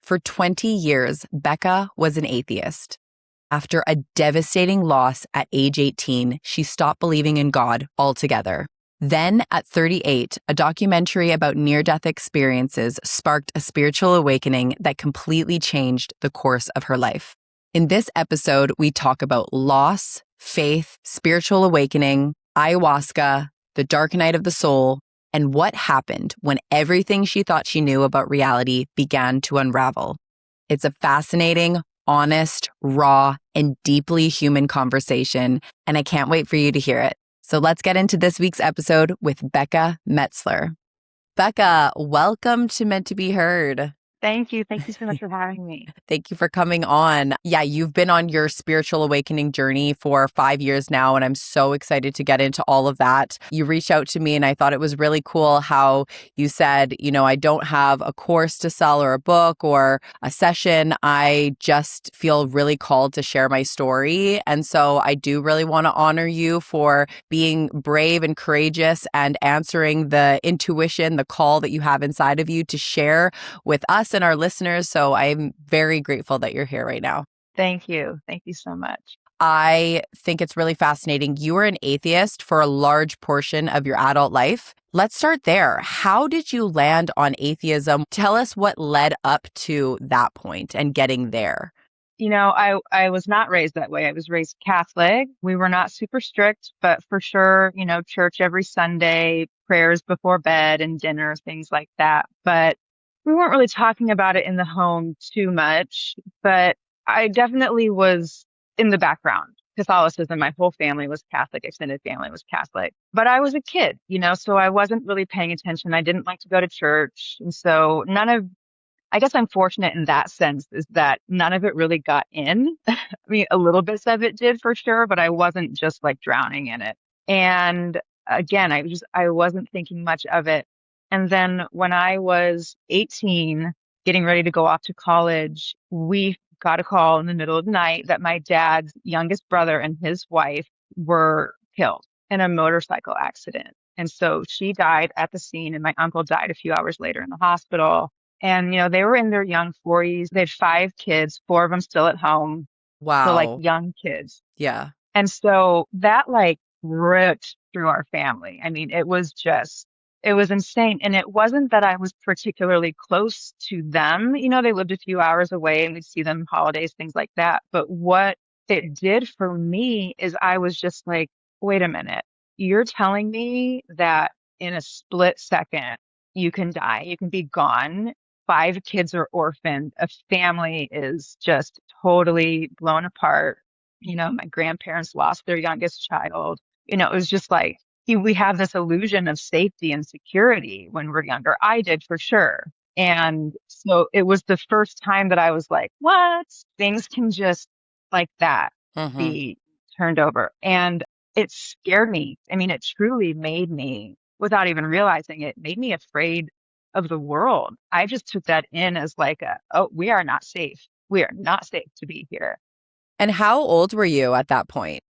For 20 years, Becca was an atheist. After a devastating loss at age 18, she stopped believing in God altogether. Then, at 38, a documentary about near-death experiences sparked a spiritual awakening that completely changed the course of her life. In this episode, we talk about loss, faith, spiritual awakening, ayahuasca, the dark night of the soul, and what happened when everything she thought she knew about reality began to unravel. It's a fascinating, honest, raw, and deeply human conversation, and I can't wait for you to hear it. So let's get into this week's episode with Becca Metzler. Becca, welcome to Meant to Be Heard. Thank you. Thank you so much for having me. Thank you for coming on. Yeah, you've been on your spiritual awakening journey for 5 years now, and I'm so excited to get into all of that. You reached out to me, and I thought it was really cool how you said, I don't have a course to sell or a book or a session. I just feel really called to share my story. And so I do really want to honor you for being brave and courageous and answering the intuition, the call that you have inside of you to share with us and our listeners. So I'm very grateful that you're here right now. Thank you. Thank you so much. I think it's really fascinating. You were an atheist for a large portion of your adult life. Let's start there. How did you land on atheism? Tell us what led up to that point and getting there. I was not raised that way. I was raised Catholic. We were not super strict, but for sure, church every Sunday, prayers before bed and dinner, things like that. But we weren't really talking about it in the home too much, but I definitely was in the background. Catholicism, my whole family was Catholic, extended family was Catholic. But I was a kid, so I wasn't really paying attention. I didn't like to go to church. And so I guess I'm fortunate in that sense is that none of it really got in. I mean, a little bit of it did for sure, but I wasn't just like drowning in it. And again, I wasn't thinking much of it. And then when I was 18, getting ready to go off to college, we got a call in the middle of the night that my dad's youngest brother and his wife were killed in a motorcycle accident. And so she died at the scene and my uncle died a few hours later in the hospital. And, they were in their young 40s. They had 5 kids, 4 of them still at home. Wow. So like young kids. Yeah. And so that ripped through our family. I mean, it was insane. And it wasn't that I was particularly close to them. They lived a few hours away and we'd see them holidays, things like that. But what it did for me is I was just like, wait a minute, you're telling me that in a split second, you can die, you can be gone. 5 kids are orphaned. A family is just totally blown apart. My grandparents lost their youngest child. It was just like, we have this illusion of safety and security when we're younger. I did for sure. And so it was the first time that I was like, what? Things can just like that be turned over. And it scared me. I mean, it truly made me, without even realizing it, made me afraid of the world. I just took that in as like we are not safe. We are not safe to be here. And how old were you at that point?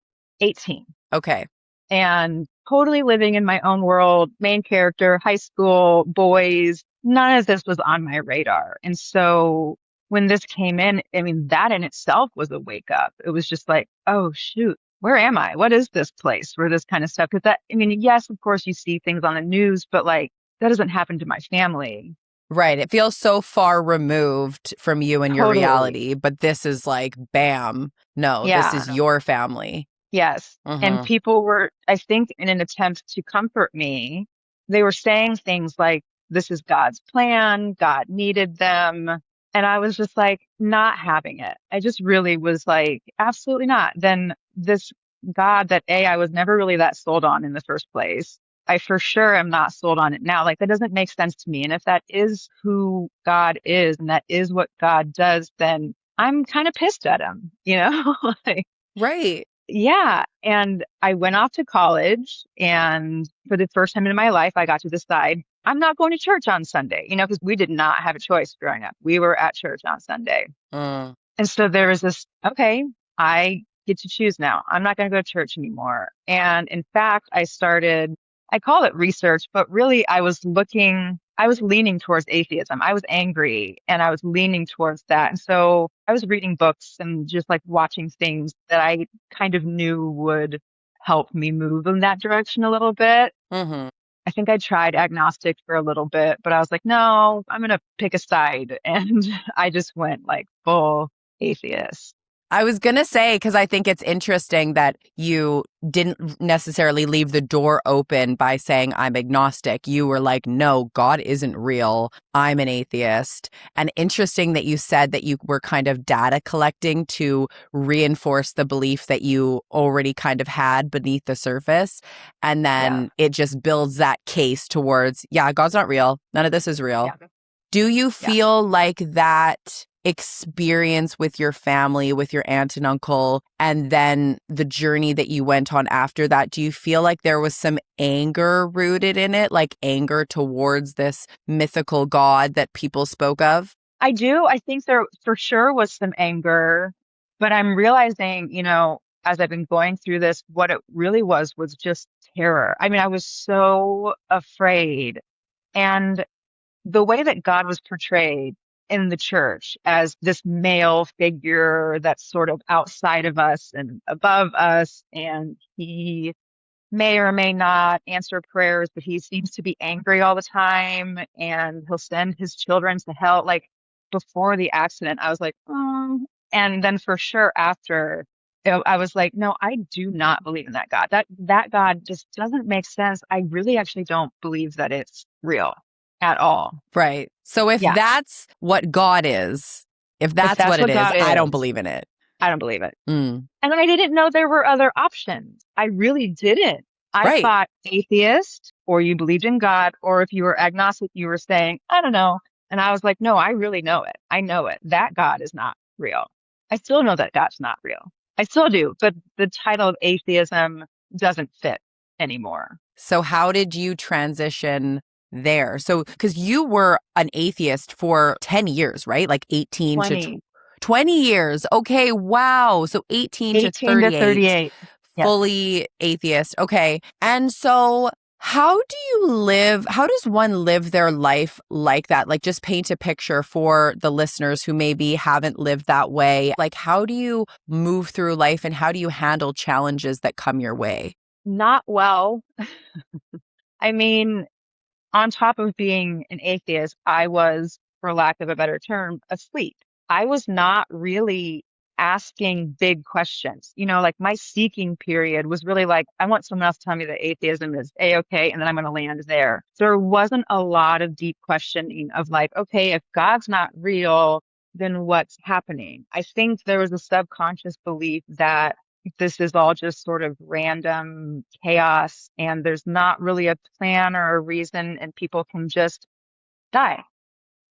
18. Okay. And totally living in my own world, main character, high school, boys, none of this was on my radar. And so when this came in, I mean, that in itself was a wake up. It was just like, oh, shoot, where am I? What is this place where this kind of stuff? Because yes, of course, you see things on the news, but that doesn't happen to my family. Right. It feels so far removed from you and your reality, but this is like, bam, no, this is your family. Yes. And people were, I think, in an attempt to comfort me, they were saying things like, this is God's plan. God needed them. And I was just like, not having it. I just really was like, absolutely not. Then this God that I was never really that sold on in the first place. I for sure am not sold on it now. That doesn't make sense to me. And if that is who God is and that is what God does, then I'm kind of pissed at him, Right. Yeah. And I went off to college, and for the first time in my life, I got to decide I'm not going to church on Sunday, because we did not have a choice growing up. We were at church on Sunday. And so there was this, okay, I get to choose now. I'm not going to go to church anymore. And in fact, I call it research, but really I was looking I was leaning towards atheism. I was angry and I was leaning towards that. And so I was reading books and just like watching things that I kind of knew would help me move in that direction a little bit. Hmm. I think I tried agnostic for a little bit, but I was like, no, I'm going to pick a side. And I just went like full atheist. I was going to say, because I think it's interesting that you didn't necessarily leave the door open by saying, I'm agnostic. You were like, no, God isn't real. I'm an atheist. And interesting that you said that you were kind of data collecting to reinforce the belief that you already kind of had beneath the surface. And Yeah. then it just builds that case towards, yeah, God's not real. None of this is real. Yeah. Do you Yeah. feel like that experience with your family, with your aunt and uncle, and then the journey that you went on after that, do you feel like there was some anger rooted in it, like anger towards this mythical God that people spoke of? I do. I think there for sure was some anger, but I'm realizing, as I've been going through this, what it really was just terror. I mean, I was so afraid. And the way that God was portrayed in the church as this male figure that's sort of outside of us and above us, and he may or may not answer prayers, but he seems to be angry all the time and he'll send his children to hell. Like before the accident, I was like, oh. And then for sure after, I was like, no, I do not believe in that God. That God just doesn't make sense. I really actually don't believe that it's real at all. Right. So if Yeah. that's what God is, if If that's that's what it what is, God I don't is, believe in it. I don't believe it. Mm. And then I didn't know there were other options. I really didn't. I Right. thought atheist, or you believed in God, or if you were agnostic, you were saying, I don't know. And I was like, no, I really know it. I know it. That God is not real. I still know that God's not real. I still do, but the title of atheism doesn't fit anymore. So how did you transition there? So, because you were an atheist for 10 years, right? Like 18 to 20, 20 years. Okay, wow. So 18 to 18 to 38, 38. Yes. fully atheist. Okay. And so how do you live? How does one live their life like that? Like, just paint a picture for the listeners who maybe haven't lived that way. Like, how do you move through life and how do you handle challenges that come your way? Not well. I mean, on top of being an atheist, I was, for lack of a better term, asleep. I was not really asking big questions. Like my seeking period was really like, I want someone else to tell me that atheism is A-okay, and then I'm going to land there. There wasn't a lot of deep questioning of like, okay, if God's not real, then what's happening? I think there was a subconscious belief that this is all just sort of random chaos and there's not really a plan or a reason, and people can just die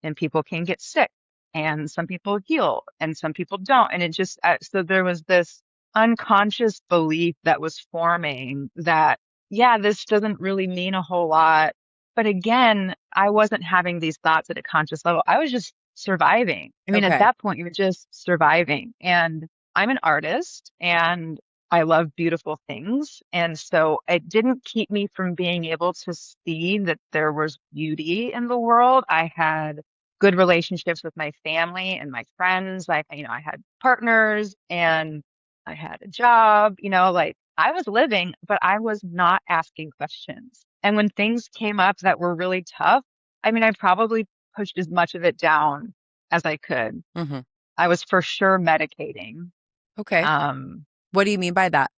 and people can get sick and some people heal and some people don't. And it just, so there was this unconscious belief that was forming that, yeah, this doesn't really mean a whole lot. But again, I wasn't having these thoughts at a conscious level. I was just surviving. I mean, at Okay. that point, you're just surviving. And I'm an artist and I love beautiful things. And so it didn't keep me from being able to see that there was beauty in the world. I had good relationships with my family and my friends. I had partners and I had a job, like I was living, but I was not asking questions. And when things came up that were really tough, I mean, I probably pushed as much of it down as I could. Hmm. I was for sure medicating. Okay. Um, What do you mean by that?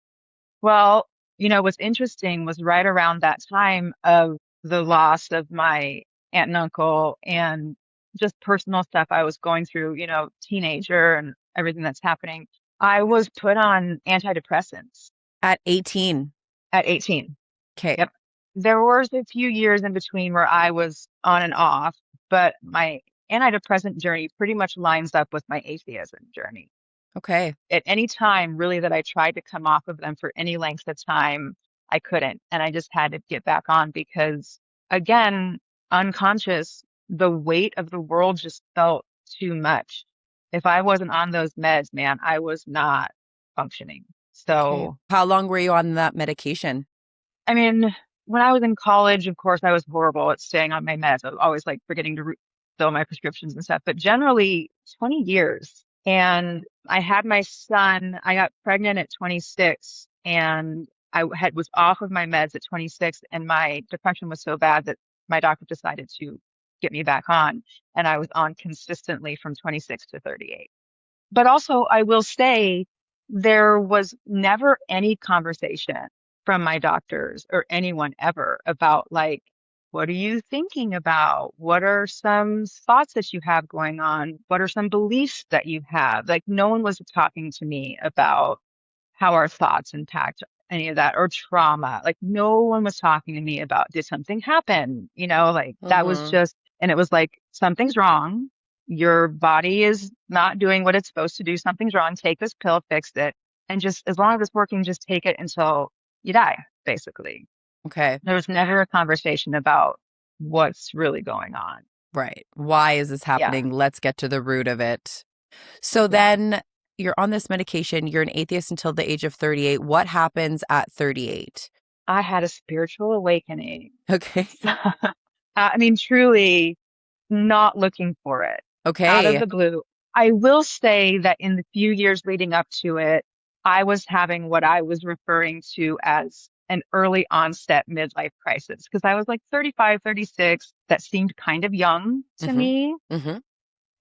well, what's interesting was right around that time of the loss of my aunt and uncle and just personal stuff I was going through, teenager and everything that's happening. I was put on antidepressants At 18. at 18. Okay. Yep. There was a few years in between where I was on and off, but my antidepressant journey pretty much lines up with my atheism journey. Okay. At any time really that I tried to come off of them for any length of time, I couldn't. And I just had to get back on because again, unconscious, the weight of the world just felt too much. If I wasn't on those meds, man, I was not functioning. Okay. So, How long were you on that medication? I mean, when I was in college, of course, I was horrible at staying on my meds. I was always like forgetting to fill my prescriptions and stuff, but generally 20 years. And I had my son, I got pregnant at 26 and was off of my meds at 26 and my depression was so bad that my doctor decided to get me back on. And I was on consistently from 26 to 38. But also, I will say there was never any conversation from my doctors or anyone ever about like, what are you thinking about? What are some thoughts that you have going on? What are some beliefs that you have? Like, no one was talking to me about how our thoughts impact any of that or trauma. Like, no one was talking to me about, did something happen? Like that was Mm-hmm. just, and it was like, something's wrong. Your body is not doing what it's supposed to do. Something's wrong. Take this pill, fix it. And just as long as it's working, just take it until you die, basically. Okay. There was never a conversation about what's really going on. Right. Why is this Yeah. happening? Let's get to the root of it. So Yeah. then you're on this medication. You're an atheist until the age of 38. What happens at 38? I had a spiritual awakening. Okay. I mean, truly not looking for it out of Okay. the blue. I will say that in the few years leading up to it, I was having what I was referring to as an early onset midlife crisis because I was like 35, 36. That seemed kind of young to Mm-hmm. me, Mm-hmm.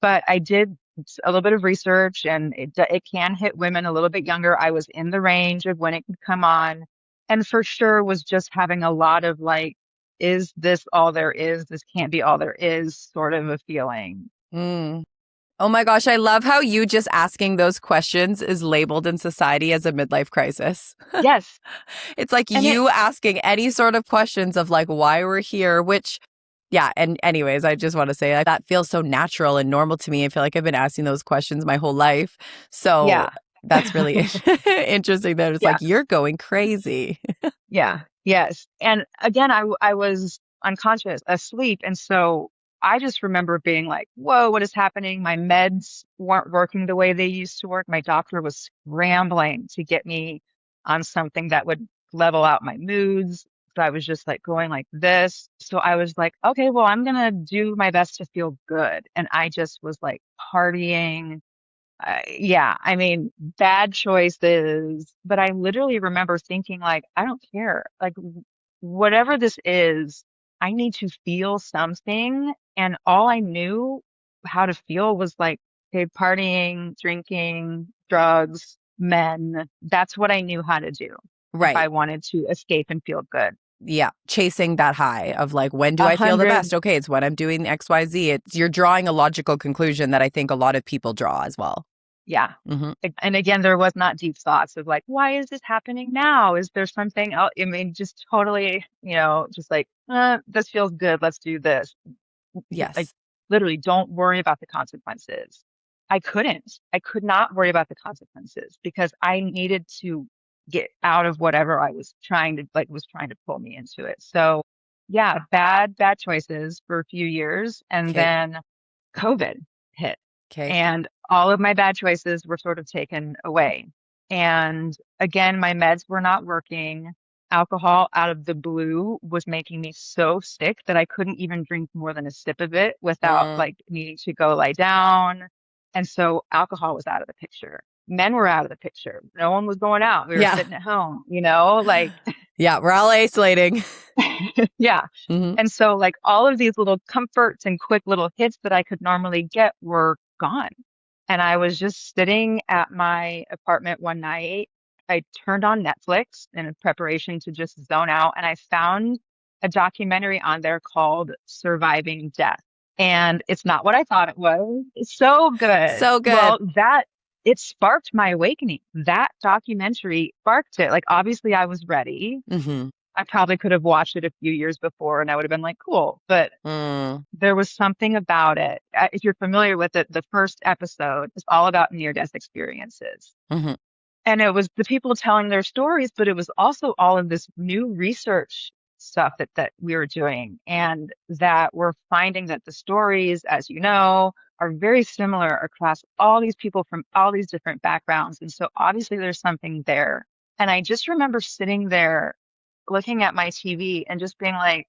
but I did a little bit of research and it can hit women a little bit younger. I was in the range of when it could come on. And for sure was just having a lot of like, is this all there is? This can't be all there is sort of a feeling. Mm. Oh my gosh, I love how you just asking those questions is labeled in society as a midlife crisis. Yes. It's like And it, you asking any sort of questions of like why we're here, which, yeah. And anyways, I just want to say that feels so natural and normal to me. I feel like I've been asking those questions my whole life. So yeah. that's really interesting that it's Yeah. like, you're going crazy. Yeah. Yes. And again, I was unconscious, asleep. And so I just remember being like, whoa, what is happening? My meds weren't working the way they used to work. My doctor was scrambling to get me on something that would level out my moods. So I was just like going like this. So I was like, okay, well, I'm going to do my best to feel good. And I just was like partying. Yeah, I mean, bad choices, but I literally remember thinking like, I don't care. Like whatever this is, I need to feel something. And all I knew how to feel was like, okay, partying, drinking, drugs, men. That's what I knew how to do if I Right. wanted to escape and feel good. Yeah. Chasing that high of like, when do A I feel the best? hundred, Okay, it's when I'm doing XYZ. You're drawing a logical conclusion that I think a lot of people draw as well. yeah. Mm-hmm. And again, there was not deep thoughts of like, why is this happening now? Is there something else? I mean, just totally, just like, this feels good. Let's do this. Like Yes. literally don't worry about the consequences. I could not worry about the consequences because I needed to get out of whatever I was trying to pull me into it. So yeah, bad choices for a few years. And Okay. then COVID hit Okay. and all of my bad choices were sort of taken away. And again, my meds were not working. Alcohol out of the blue was making me so sick that I couldn't even drink more than a sip of it without Mm. like needing to go lie down. And so alcohol was out of the picture. Men were out of the picture. No one was going out. We were Yeah. sitting at home, like, Yeah. We're all isolating. yeah. Mm-hmm. And so like all of these little comforts and quick little hits that I could normally get were gone. And I was just sitting at my apartment one night. I turned on Netflix in preparation to just zone out, and I found a documentary on there called Surviving Death. And it's not what I thought it was. It's so good. So good. Well, it sparked my awakening. That documentary sparked it. Like, obviously, I was ready. Mm-hmm. I probably could have watched it a few years before and I would have been like, cool. But Mm. there was something about it. If you're familiar with it, the first episode is all about near-death experiences. Mm-hmm. And it was the people telling their stories, but it was also all of this new research stuff that we were doing and that we're finding that the stories, as you know, are very similar across all these people from all these different backgrounds. And so obviously there's something there. And I just remember sitting there looking at my TV and just being like,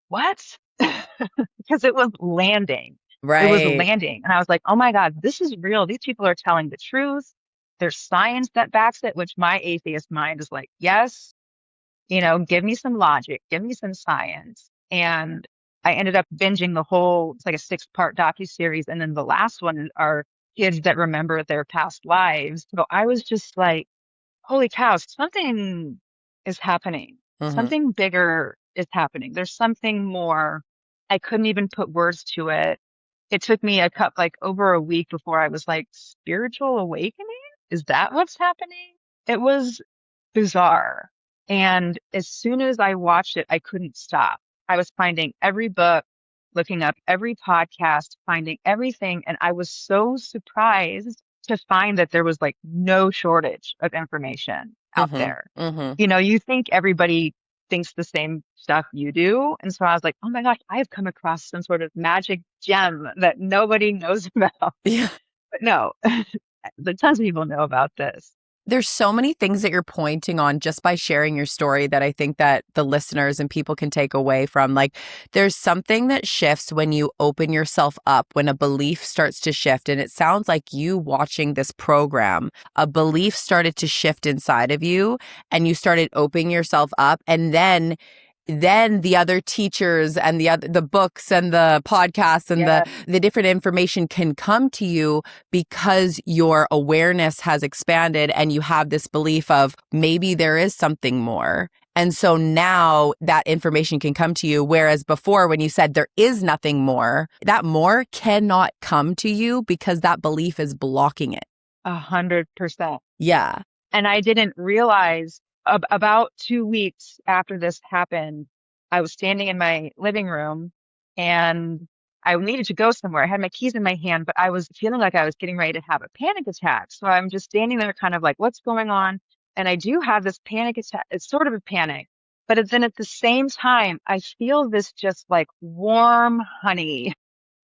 what? Because it was landing. It was Right. landing. And I was like, oh my God, this is real. These people are telling the truth. There's science that backs it, which my atheist mind is like, yes, give me some logic, give me some science. And I ended up binging the whole, it's like a 6-part docuseries. And then the last one are kids that remember their past lives. So I was just like, holy cow, something is happening. Mm-hmm. Something bigger is happening. There's something more. I couldn't even put words to it. It took me like over a week before I was like, spiritual awakening? Is that what's happening? It was bizarre. And as soon as I watched it, I couldn't stop. I was finding every book, looking up every podcast, finding everything. And I was so surprised to find that there was like no shortage of information out Mm-hmm. there. Mm-hmm. You think everybody thinks the same stuff you do. And so I was like, oh my gosh, I have come across some sort of magic gem that nobody knows about. Yeah. But no, the tons of people know about this. There's so many things that you're pointing on just by sharing your story that I think that the listeners and people can take away from. Like, there's something that shifts when you open yourself up, when a belief starts to shift. And it sounds like you watching this program, a belief started to shift inside of you and you started opening yourself up. And then the other teachers and the books and the podcasts and Yeah. the different information can come to you because your awareness has expanded and you have this belief of maybe there is something more. And so now that information can come to you. Whereas before, when you said there is nothing more, that more cannot come to you because that belief is blocking it. 100%. Yeah. And I didn't realize about 2 weeks after this happened, I was standing in my living room and I needed to go somewhere. I had my keys in my hand, but I was feeling like I was getting ready to have a panic attack. So I'm just standing there kind of like, what's going on? And I do have this panic attack. It's sort of a panic, but then at the same time, I feel this just like warm honey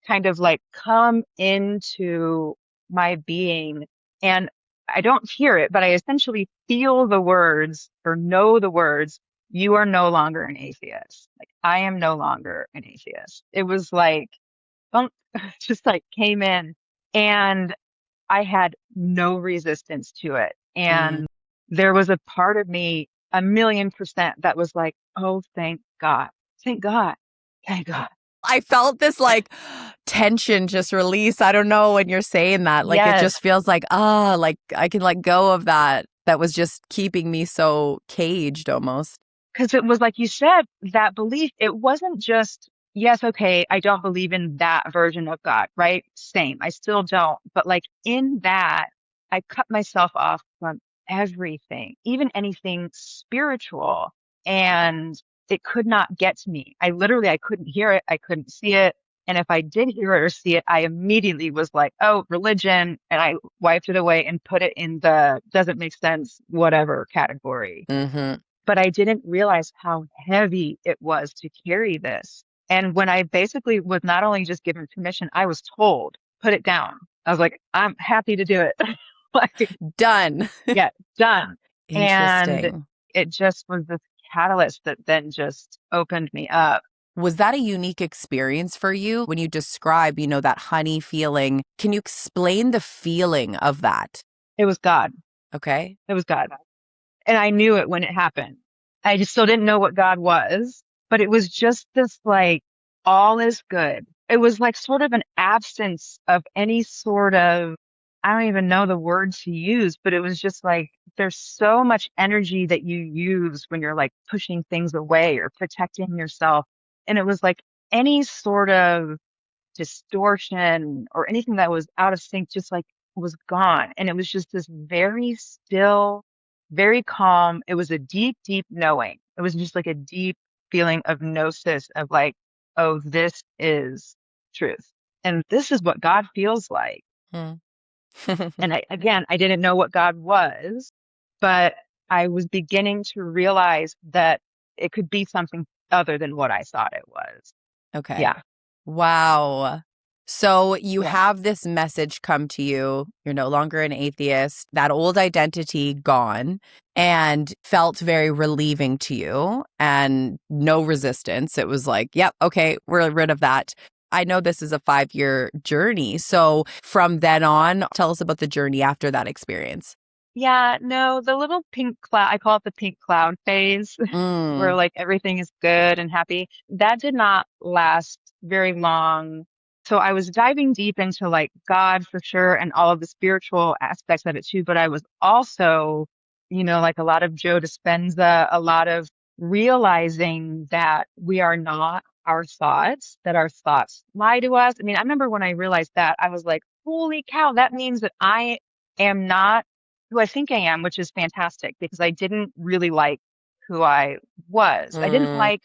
kind of like come into my being. And I don't hear it, but I essentially feel the words or know the words, you are no longer an atheist. Like, I am no longer an atheist. It was like, bunk, just like came in and I had no resistance to it. Mm. And there was a part of me, 1,000,000%, that was like, oh, thank God. Thank God. Thank God. I felt this like tension just release. I don't know when you're saying that. Like it Yes. just feels like, like I can let go of that. That was just keeping me so caged almost. Because it was like you said, that belief, it wasn't just, yes, okay, I don't believe in that version of God, right? Same. I still don't. But like in that, I cut myself off from everything, even anything spiritual. And it could not get to me. I couldn't hear it. I couldn't see it. And if I did hear it or see it, I immediately was like, oh, religion. And I wiped it away and put it in the doesn't make sense, whatever category. Mm-hmm. But I didn't realize how heavy it was to carry this. And when I basically was not only just given permission, I was told, put it down. I was like, I'm happy to do it. Like, Done. yeah, done. And Interesting. it just was this catalyst that then just opened me up. Was that a unique experience for you when you describe, that honey feeling? Can you explain the feeling of that? It was God. Okay. It was God. And I knew it when it happened. I just still didn't know what God was, but it was just this like, all is good. It was like sort of an absence of any sort of, I don't even know the word to use, but it was just like, there's so much energy that you use when you're like pushing things away or protecting yourself. And it was like any sort of distortion or anything that was out of sync just like was gone. And it was just this very still, very calm. It was a deep, deep knowing. It was just like a deep feeling of gnosis of like, oh, this is truth. And this is what God feels like. Hmm. And I didn't know what God was, but I was beginning to realize that it could be something other than what I thought it was. Okay. Yeah. Wow. So you Yeah. have this message come to you. You're no longer an atheist, that old identity gone. and felt very relieving to you and no resistance. It was like, yep, okay, we're rid of that. I know this is a 5-year journey. So from then on, tell us about the journey after that experience. Yeah, no, the little pink cloud, I call it the pink cloud phase, where Mm, like everything is good and happy. That did not last very long. So I was diving deep into like God for sure and all of the spiritual aspects of it too. But I was also, like a lot of Joe Dispenza, a lot of realizing that we are not our thoughts, that our thoughts lie to us. I mean, I remember when I realized that, I was like, holy cow, that means that I am not who I think I am, which is fantastic because I didn't really like who I was. mm,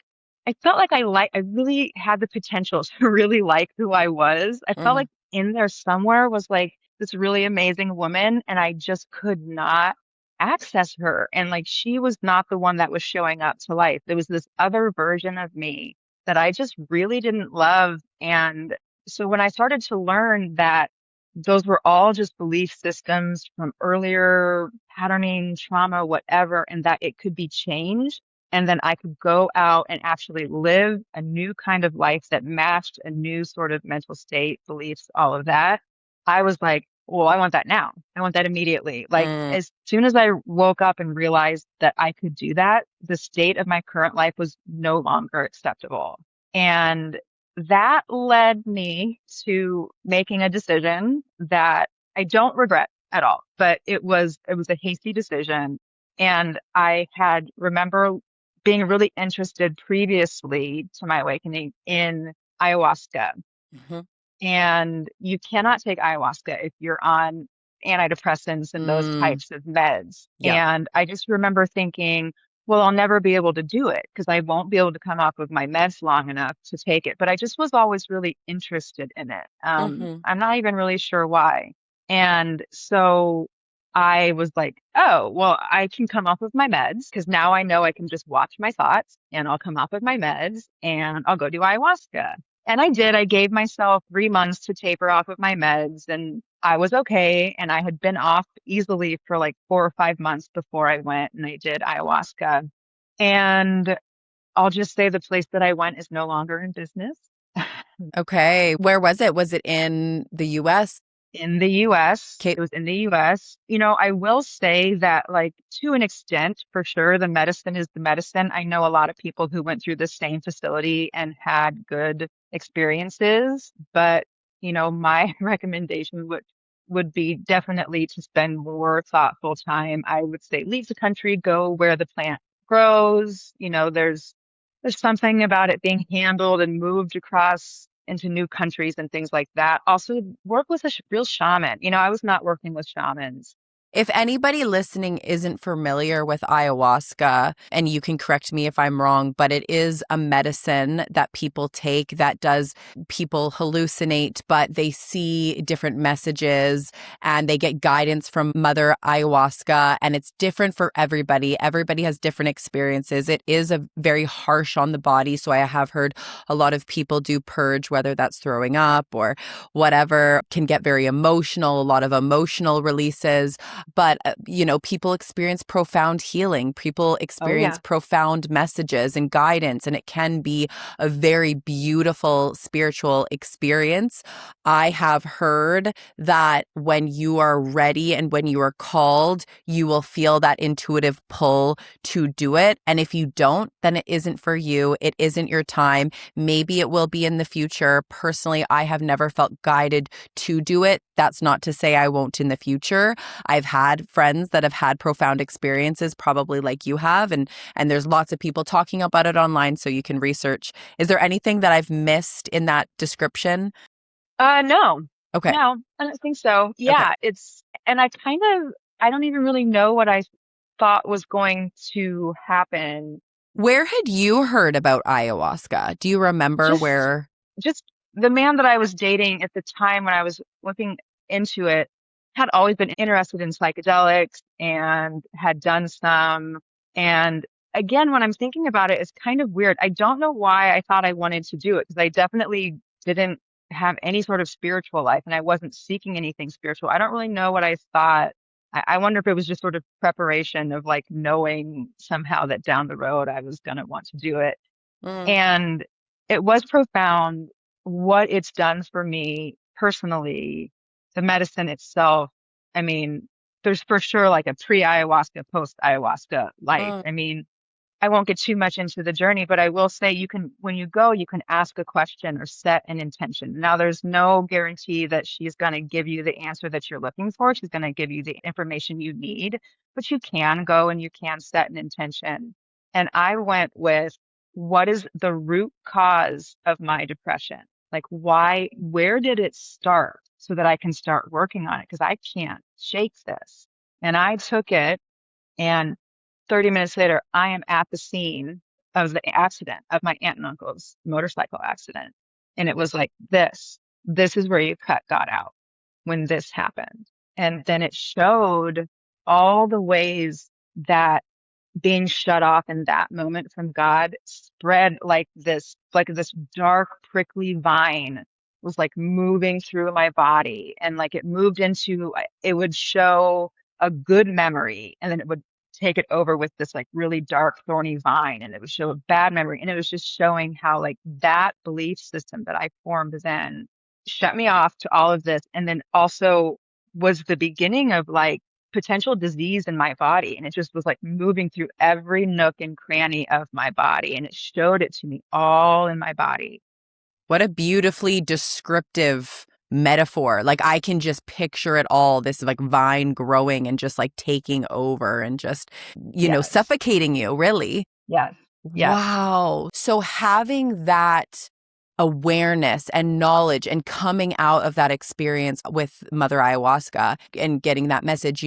I felt like I really had the potential to really like who I was. I felt mm, like in there somewhere was like this really amazing woman and I just could not access her. And like she was not the one that was showing up to life. There was this other version of me that I just really didn't love. And so when I started to learn that those were all just belief systems from earlier patterning, trauma, whatever, and that it could be changed. And then I could go out and actually live a new kind of life that matched a new sort of mental state, beliefs, all of that. I was like, well, I want that now. I want that immediately. Like, mm. as soon as I woke up and realized that I could do that, the state of my current life was no longer acceptable. And that led me to making a decision that I don't regret at all, but it was a hasty decision. And I had remember being really interested previously to my awakening in ayahuasca. Mhm. And you cannot take ayahuasca if you're on antidepressants and those Mm, types of meds. yep. And I just remember thinking, well, I'll never be able to do it because I won't be able to come off of my meds long enough to take it. But I just was always really interested in it. Hmm. I'm not even really sure why. And so I was like, oh, well, I can come off of my meds because now I know I can just watch my thoughts and I'll come off of my meds and I'll go do ayahuasca. And I did. I gave myself 3 months to taper off of my meds and I was okay. And I had been off easily for like 4 or 5 months before I went and I did ayahuasca. And I'll just say the place that I went is no longer in business. Okay. Where was it? Was it in the US? In the US. Okay. It was in the US. I will say that, like, to an extent, for sure, the medicine is the medicine. I know a lot of people who went through the same facility and had good experiences, but, my recommendation would be definitely to spend more thoughtful time. I would say leave the country, go where the plant grows. There's something about it being handled and moved across into new countries and things like that. Also, work with a real shaman. I was not working with shamans. If anybody listening isn't familiar with ayahuasca, and you can correct me if I'm wrong, but it is a medicine that people take that does people hallucinate, but they see different messages and they get guidance from Mother Ayahuasca, and it's different for everybody. Everybody has different experiences. It is a very harsh on the body. So I have heard a lot of people do purge, whether that's throwing up or whatever, can get very emotional, a lot of emotional releases. But, people experience profound healing. People Oh, experience yeah. profound messages and guidance, and it can be a very beautiful spiritual experience. I have heard that when you are ready and when you are called, you will feel that intuitive pull to do it. And if you don't, then it isn't for you. It isn't your time. Maybe it will be in the future. Personally, I have never felt guided to do it. That's not to say I won't in the future. I've had friends that have had profound experiences, probably like you have, and there's lots of people talking about it online, so you can research. Is there anything that I've missed in that description? No, Okay. no, I don't think so. Okay. Yeah, and I don't even really know what I thought was going to happen. Where had you heard about ayahuasca? Do you remember Just, where? just the man that I was dating at the time when I was looking into it had always been interested in psychedelics and had done some. And again, when I'm thinking about it, it's kind of weird. I don't know why I thought I wanted to do it because I definitely didn't have any sort of spiritual life and I wasn't seeking anything spiritual. I don't really know what I thought. I wonder if it was just sort of preparation of like knowing somehow that down the road I was going to want to do it. Mm, And it was profound what it's done for me personally, the medicine itself. I mean, there's for sure like a pre-ayahuasca, post-ayahuasca life. mm. I mean, I won't get too much into the journey, but I will say you can, when you go, you can ask a question or set an intention. Now, there's no guarantee that she's going to give you the answer that you're looking for. She's going to give you the information you need, but you can go and you can set an intention. And I went with what is the root cause of my depression? Like, why, where did it start so that I can start working on it? Because I can't shake this. And I took it and 30 minutes later, I am at the scene of the accident of my aunt and uncle's motorcycle accident. And it was like this is where you cut God out when this happened. And then it showed all the ways that being shut off in that moment from God spread like this dark, prickly vine was like moving through my body. And like it moved into, it would show a good memory and then it would take it over with this like really dark, thorny vine. And it would show a bad memory. And it was just showing how like that belief system that I formed then shut me off to all of this. And then also was the beginning of like, potential disease in my body. And it just was like moving through every nook and cranny of my body. And it showed it to me all in my body. What a beautifully descriptive metaphor. Like I can just picture it all, this like vine growing and just like taking over and just, Yes. suffocating you, really. Yes. Yes. Wow. So having that awareness and knowledge and coming out of that experience with Mother Ayahuasca and getting that message,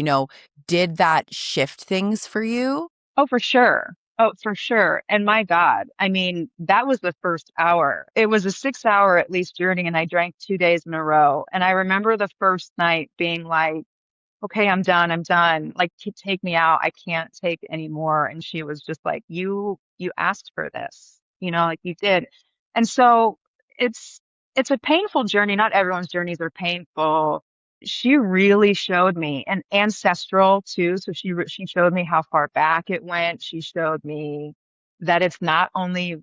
did that shift things for you? Oh, for sure. Oh, for sure. And my God, I mean, that was the first hour. It was a 6 hour at least journey, and I drank 2 days in a row. And I remember the first night being like, okay, I'm done. I'm done. Like, take me out. I can't take anymore. And she was just like, you asked for this, like you did. And so it's, it's a painful journey. Not everyone's journeys are painful. She really showed me and ancestral too. So she showed me how far back it went. She showed me that it's not only,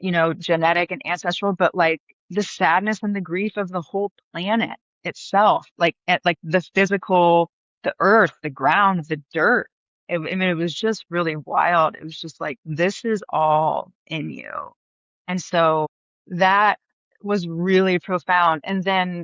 genetic and ancestral, but like the sadness and the grief of the whole planet itself, like at like the physical, the earth, the ground, the dirt. I mean, it was just really wild. It was just like, this is all in you. And so that was really profound. And then,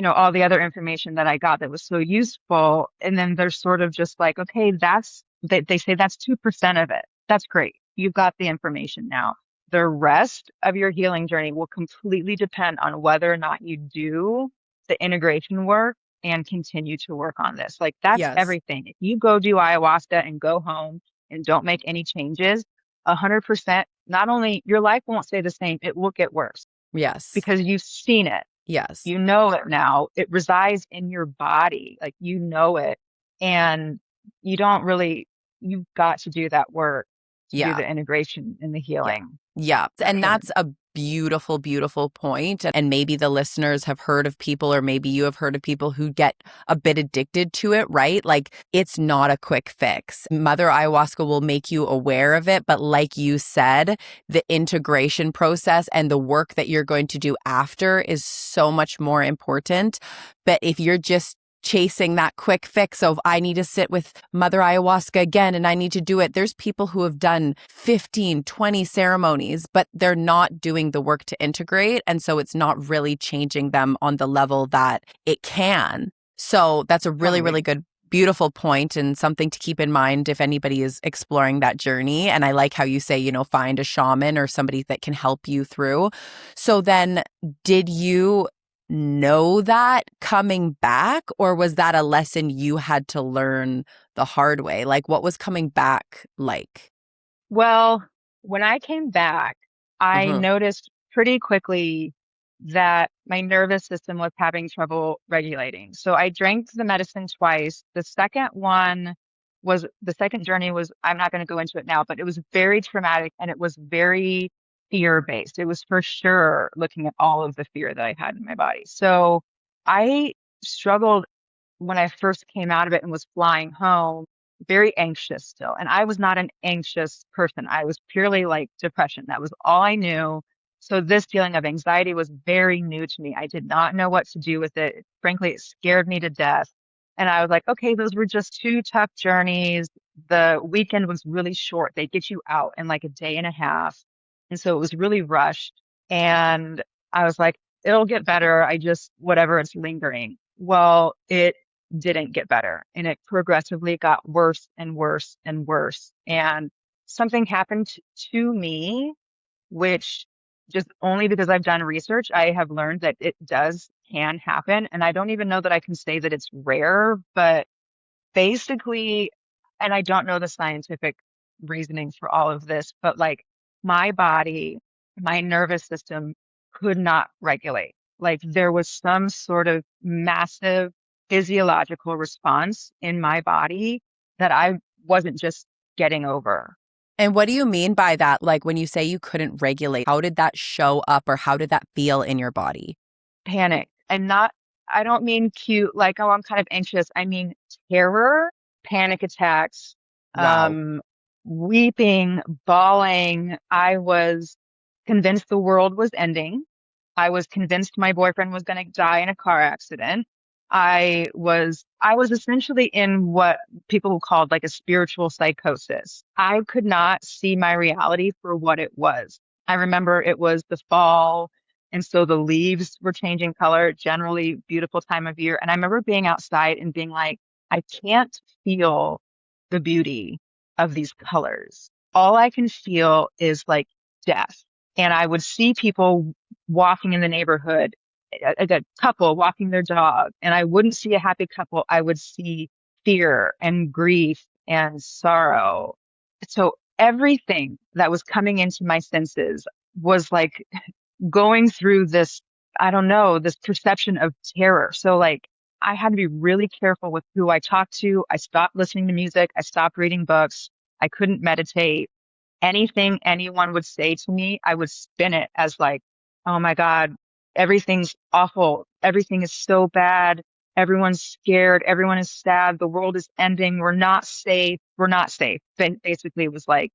all the other information that I got that was so useful. And then there's sort of just like, okay, they say that's 2% of it. That's great. You've got the information now. The rest of your healing journey will completely depend on whether or not you do the integration work and continue to work on this. Like that's Yes. everything. If you go do ayahuasca and go home and don't make any changes, 100%, not only your life won't stay the same, it will get worse Yes. because you've seen it. Yes. You know it now. It resides in your body. Like you know it. And you don't really, you've got to do that work to do Yeah. the integration and the Yeah. healing. Yeah. For And sure. that's a beautiful, beautiful point. And maybe the listeners have heard of people, or maybe you have heard of people who get a bit addicted to it, right? Like it's not a quick fix. Mother Ayahuasca will make you aware of it. But like you said, the integration process and the work that you're going to do after is so much more important. But if you're just chasing that quick fix of I need to sit with Mother Ayahuasca again and I need to do it. There's people who have done 15, 20 ceremonies, but they're not doing the work to integrate. And so it's not really changing them on the level that it can. So that's a really, Totally. really good, beautiful point and something to keep in mind if anybody is exploring that journey. And I like how you say, find a shaman or somebody that can help you through. So then did you know that coming back, or was that a lesson you had to learn the hard way? Like what was coming back like? Well, when I came back, I Mm-hmm. noticed pretty quickly that my nervous system was having trouble regulating. So I drank the medicine twice. The second journey was, I'm not going to go into it now, but it was very traumatic and it was very fear based. It was for sure looking at all of the fear that I had in my body. So I struggled when I first came out of it and was flying home, very anxious still. And I was not an anxious person. I was purely like depression. That was all I knew. So this feeling of anxiety was very new to me. I did not know what to do with it. Frankly, it scared me to death. And I was like, okay, those were just two tough journeys. The weekend was really short. They get you out in like a day and a half. And so it was really rushed. And I was like, it'll get better. I just, whatever, it's lingering. Well, it didn't get better and it progressively got worse and worse and worse. And something happened to me, which just only because I've done research, I have learned that it can happen. And I don't even know that I can say that it's rare, but basically, and I don't know the scientific reasoning for all of this, but like my body, my nervous system could not regulate. Like there was some sort of massive physiological response in my body that I wasn't just getting over. And what do you mean by that? Like when you say you couldn't regulate, how did that show up or how did that feel in your body? Panic and not, I don't mean cute, like, oh, I'm kind of anxious. I mean terror, panic attacks, Wow. weeping, bawling. I was convinced the world was ending. I was convinced my boyfriend was going to die in a car accident. I was essentially in what people called like a spiritual psychosis. I could not see my reality for what it was. I remember it was the fall, and so the leaves were changing color, generally beautiful time of year. And I remember being outside and being like, I can't feel the beauty of these colors. All I can feel is like death. And I would see people walking in the neighborhood, a couple walking their dog, and I wouldn't see a happy couple. I would see fear and grief and sorrow. So everything that was coming into my senses was like going through this, I don't know, this perception of terror. So like I had to be really careful with who I talked to. I stopped listening to music. I stopped reading books. I couldn't meditate. Anything anyone would say to me, I would spin it as like, oh my God, everything's awful. Everything is so bad. Everyone's scared. Everyone is sad. The world is ending. We're not safe. We're not safe. Basically, it's like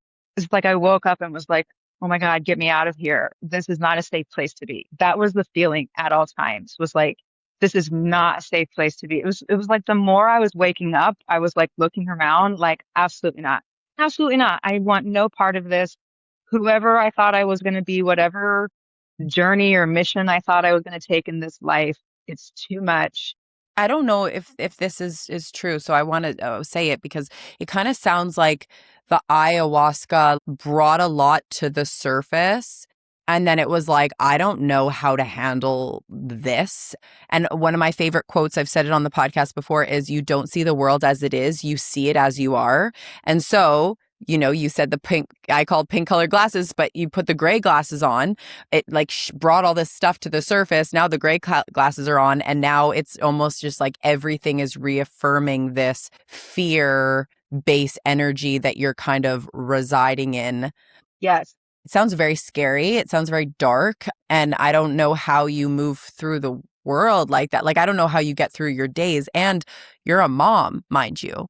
I woke up and was like, oh my God, get me out of here. This is not a safe place to be. That was the feeling at all times, was like, this is not a safe place to be. It was like the more I was waking up, I was like looking around like, absolutely not. Absolutely not. I want no part of this. Whoever I thought I was going to be, whatever journey or mission I thought I was going to take in this life, it's too much. I don't know if this is true, so I want to say it because it kind of sounds like the ayahuasca brought a lot to the surface, and then it was like, I don't know how to handle this. And one of my favorite quotes, I've said it on the podcast before, is you don't see the world as it is, you see it as you are. And so, you said the pink, I called pink colored glasses, but you put the gray glasses on. It like brought all this stuff to the surface. Now the gray glasses are on, and now it's almost just like everything is reaffirming this fear base energy that you're kind of residing in. Yes. It sounds very scary. It sounds very dark. And I don't know how you move through the world like that. Like, I don't know how you get through your days. And you're a mom, mind you.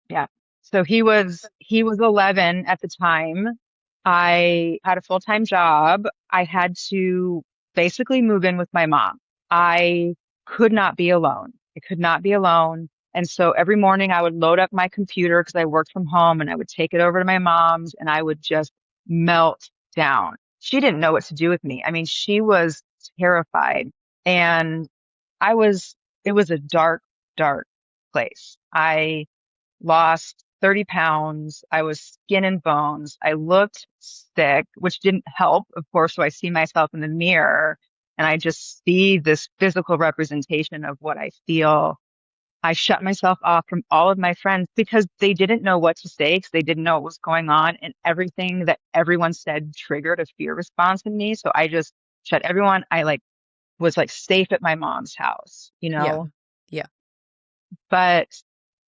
Yeah. So he was 11 at the time. I had a full-time job. I had to basically move in with my mom. I could not be alone. I could not be alone. And so every morning I would load up my computer because I worked from home, and I would take it over to my mom's and I would just melt down. She didn't know what to do with me. I mean, she was terrified, and it was a dark, dark place. I lost 30 pounds. I was skin and bones. I looked sick, which didn't help, of course. So I see myself in the mirror and I just see this physical representation of what I feel. I shut myself off from all of my friends because they didn't know what to say, because they didn't know what was going on. And everything that everyone said triggered a fear response in me. So I just shut everyone. I like was like safe at my mom's house, Yeah. Yeah. but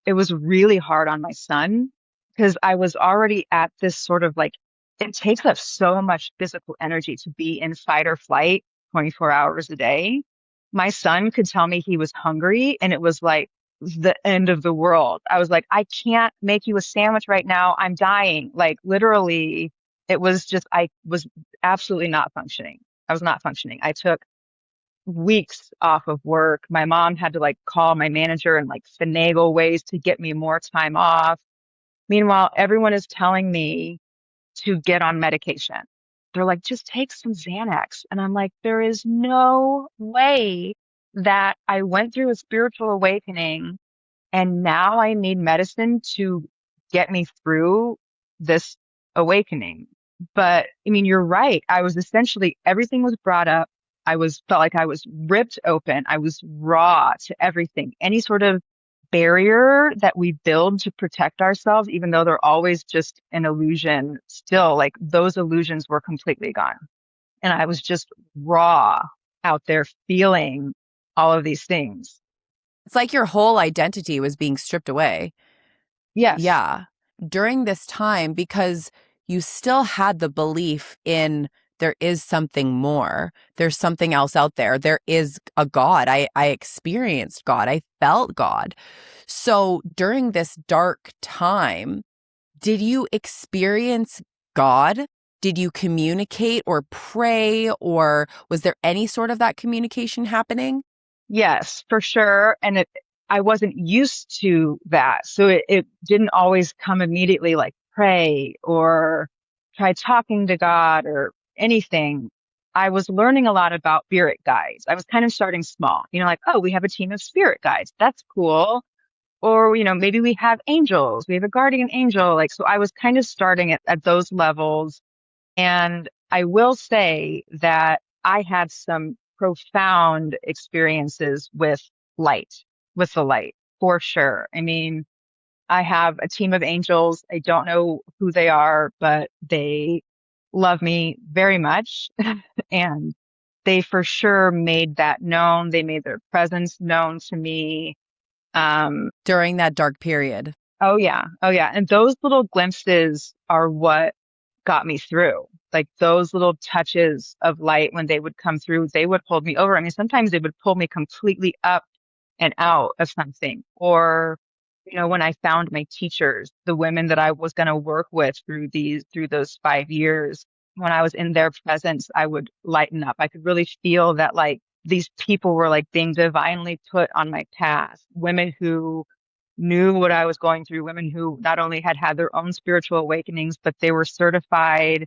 it was really hard on my son because I was already at this sort of like, it takes up so much physical energy to be in fight or flight 24 hours a day. My son could tell me he was hungry, and it was like the end of the world. I was like, I can't make you a sandwich right now. I'm dying. Like literally, it was just, I was absolutely not functioning. I was not functioning. I took weeks off of work. My mom had to like call my manager and like finagle ways to get me more time off. Meanwhile, everyone is telling me to get on medication. They're like, just take some Xanax. And I'm like, there is no way that I went through a spiritual awakening and now I need medicine to get me through this awakening. But I mean, you're right. I was essentially, everything was brought up. Felt like I was ripped open. I was raw to everything. Any sort of barrier that we build to protect ourselves, even though they're always just an illusion, still like those illusions were completely gone. And I was just raw out there feeling all of these things. It's like your whole identity was being stripped away. Yes. Yeah. During this time, because you still had the belief in there is something more. There's something else out there. There is a God. I experienced God. I felt God. So during this dark time, did you experience God? Did you communicate or pray, or was there any sort of that communication happening? Yes, for sure. And I wasn't used to that. So it didn't always come immediately like pray or try talking to God or anything. I was learning a lot about spirit guides. I was kind of starting small, like, oh, we have a team of spirit guides. That's cool. Or, maybe we have angels. We have a guardian angel. Like, so I was kind of starting at those levels. And I will say that I had some profound experiences with the light, for sure. I mean, I have a team of angels. I don't know who they are, but they love me very much. And they for sure made that known. They made their presence known to me. During that dark period. Oh yeah. Oh yeah. And those little glimpses are what got me through. Like those little touches of light when they would come through, they would hold me over. I mean, sometimes they would pull me completely up and out of something. Or, when I found my teachers, the women that I was going to work with through those 5 years, when I was in their presence, I would lighten up. I could really feel that like these people were like being divinely put on my path. Women who knew what I was going through, women who not only had had their own spiritual awakenings, but they were certified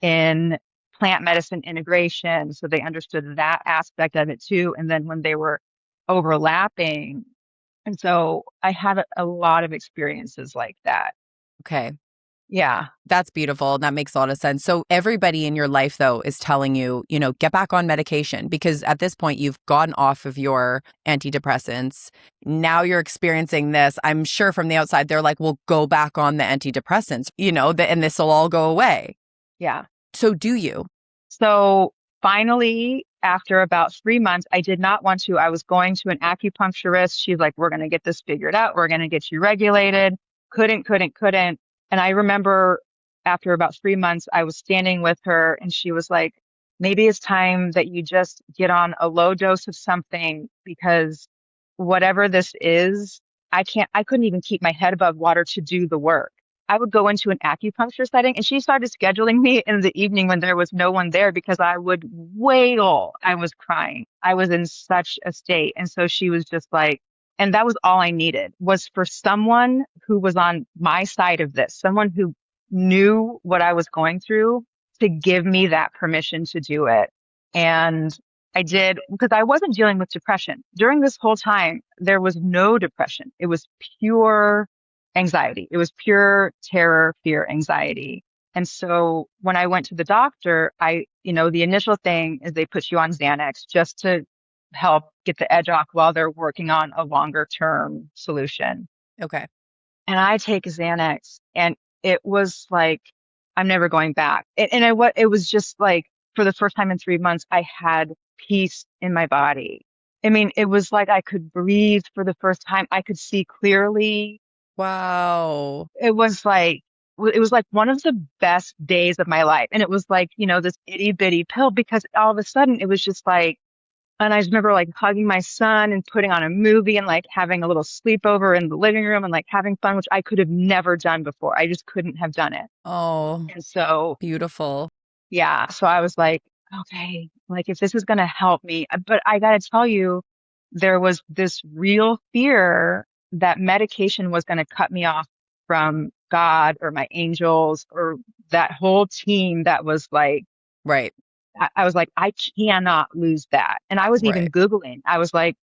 in plant medicine integration. So they understood that aspect of it too. And then when they were overlapping. And so I had a lot of experiences like that. Okay. Yeah. That's beautiful. That makes a lot of sense. So everybody in your life, though, is telling you, get back on medication because at this point you've gotten off of your antidepressants. Now you're experiencing this. I'm sure from the outside, they're like, well, go back on the antidepressants, and this will all go away. Yeah. So do you? So finally, after about 3 months, I did not want to. I was going to an acupuncturist. She's like, we're going to get this figured out. We're going to get you regulated. Couldn't. And I remember after about 3 months, I was standing with her and she was like, maybe it's time that you just get on a low dose of something because whatever this is, I couldn't even keep my head above water to do the work. I would go into an acupuncture setting and she started scheduling me in the evening when there was no one there because I would wail. I was crying. I was in such a state. And so she was just like, and that was all I needed was for someone who was on my side of this, someone who knew what I was going through to give me that permission to do it. And I did because I wasn't dealing with depression. During this whole time, there was no depression. It was pure anxiety. It was pure terror, fear, anxiety. And so when I went to the doctor, the initial thing is they put you on Xanax just to help get the edge off while they're working on a longer term solution. Okay. And I take Xanax and it was like, I'm never going back. It was just like for the first time in 3 months, I had peace in my body. I mean, it was like I could breathe for the first time. I could see clearly. Wow. It was like one of the best days of my life. And it was like, this itty bitty pill because all of a sudden it was just like And I just remember like hugging my son and putting on a movie and like having a little sleepover in the living room and like having fun, which I could have never done before. I just couldn't have done it. Oh, And so, beautiful. yeah, so I was like, okay, like if this is going to help me, but I got to tell you, there was this real fear that medication was going to cut me off from God or my angels or that whole team that was like, Right. I was like, I cannot lose that. And I was even Right. Googling. I was like,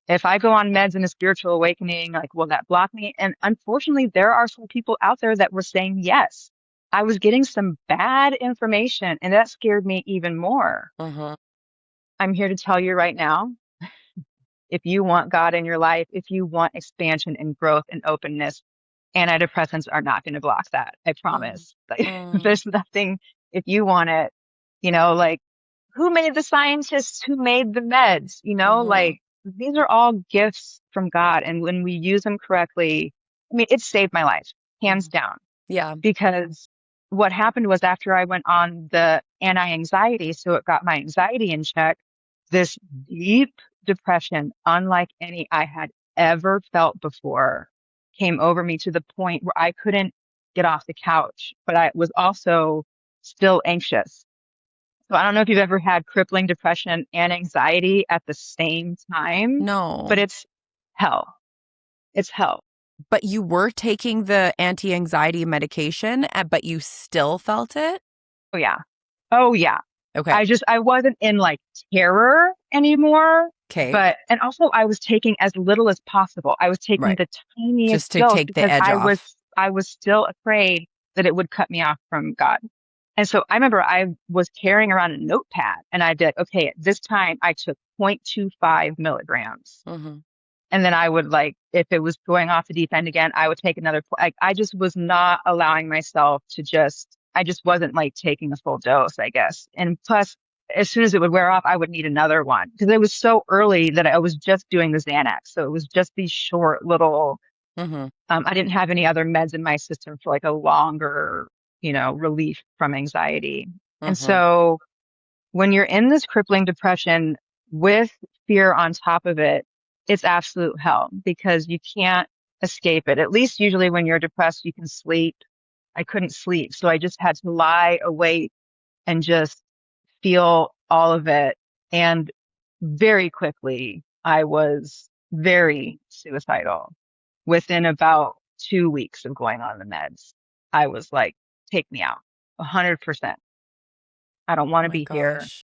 if I go on meds in a spiritual awakening, like, will that block me? And unfortunately, there are some people out there that were saying yes. I was getting some bad information, and that scared me even more. Uh-huh. I'm here to tell you right now, if you want God in your life, if you want expansion and growth and openness, antidepressants are not going to block that. I Mm. promise. Like, Mm. there's nothing, if you want it, like who made the scientists who made the meds, Mm-hmm. like these are all gifts from God. And when we use them correctly, I mean, it saved my life, hands Mhm. down, Yeah. because what happened was after I went on the anti-anxiety, so it got my anxiety in check, this deep depression, unlike any I had ever felt before, came over me to the point where I couldn't get off the couch, but I was also still anxious. So I don't know if you've ever had crippling depression and anxiety at the same time, but No. it's hell. It's hell. But you were taking the anti-anxiety medication, but you still felt it? Oh yeah. Oh yeah. Okay. I wasn't in like terror anymore, Okay. and also I was taking as little as possible. I was taking Right. the tiniest Just to dose take the because edge off. I was still afraid that it would cut me off from God. And so I remember I was carrying around a notepad and I did, okay, at this time I took 0.25 milligrams. Mm-hmm. And then I would like, if it was going off the deep end again, I would take another. Like, I just was not allowing myself to I just wasn't like taking a full dose, I guess. And plus, as soon as it would wear off, I would need another one because it was so early that I was just doing the Xanax. So it was just these short little, Mm-hmm. I didn't have any other meds in my system for like a longer, relief from anxiety. And Mm-hmm. so when you're in this crippling depression with fear on top of it, it's absolute hell because you can't escape it. At least usually when you're depressed, you can sleep. I couldn't sleep. So I just had to lie awake and just feel all of it. And very quickly, I was very suicidal. Within about 2 weeks of going on the meds, I was like, take me out 100%. I don't Oh want to my be here. gosh.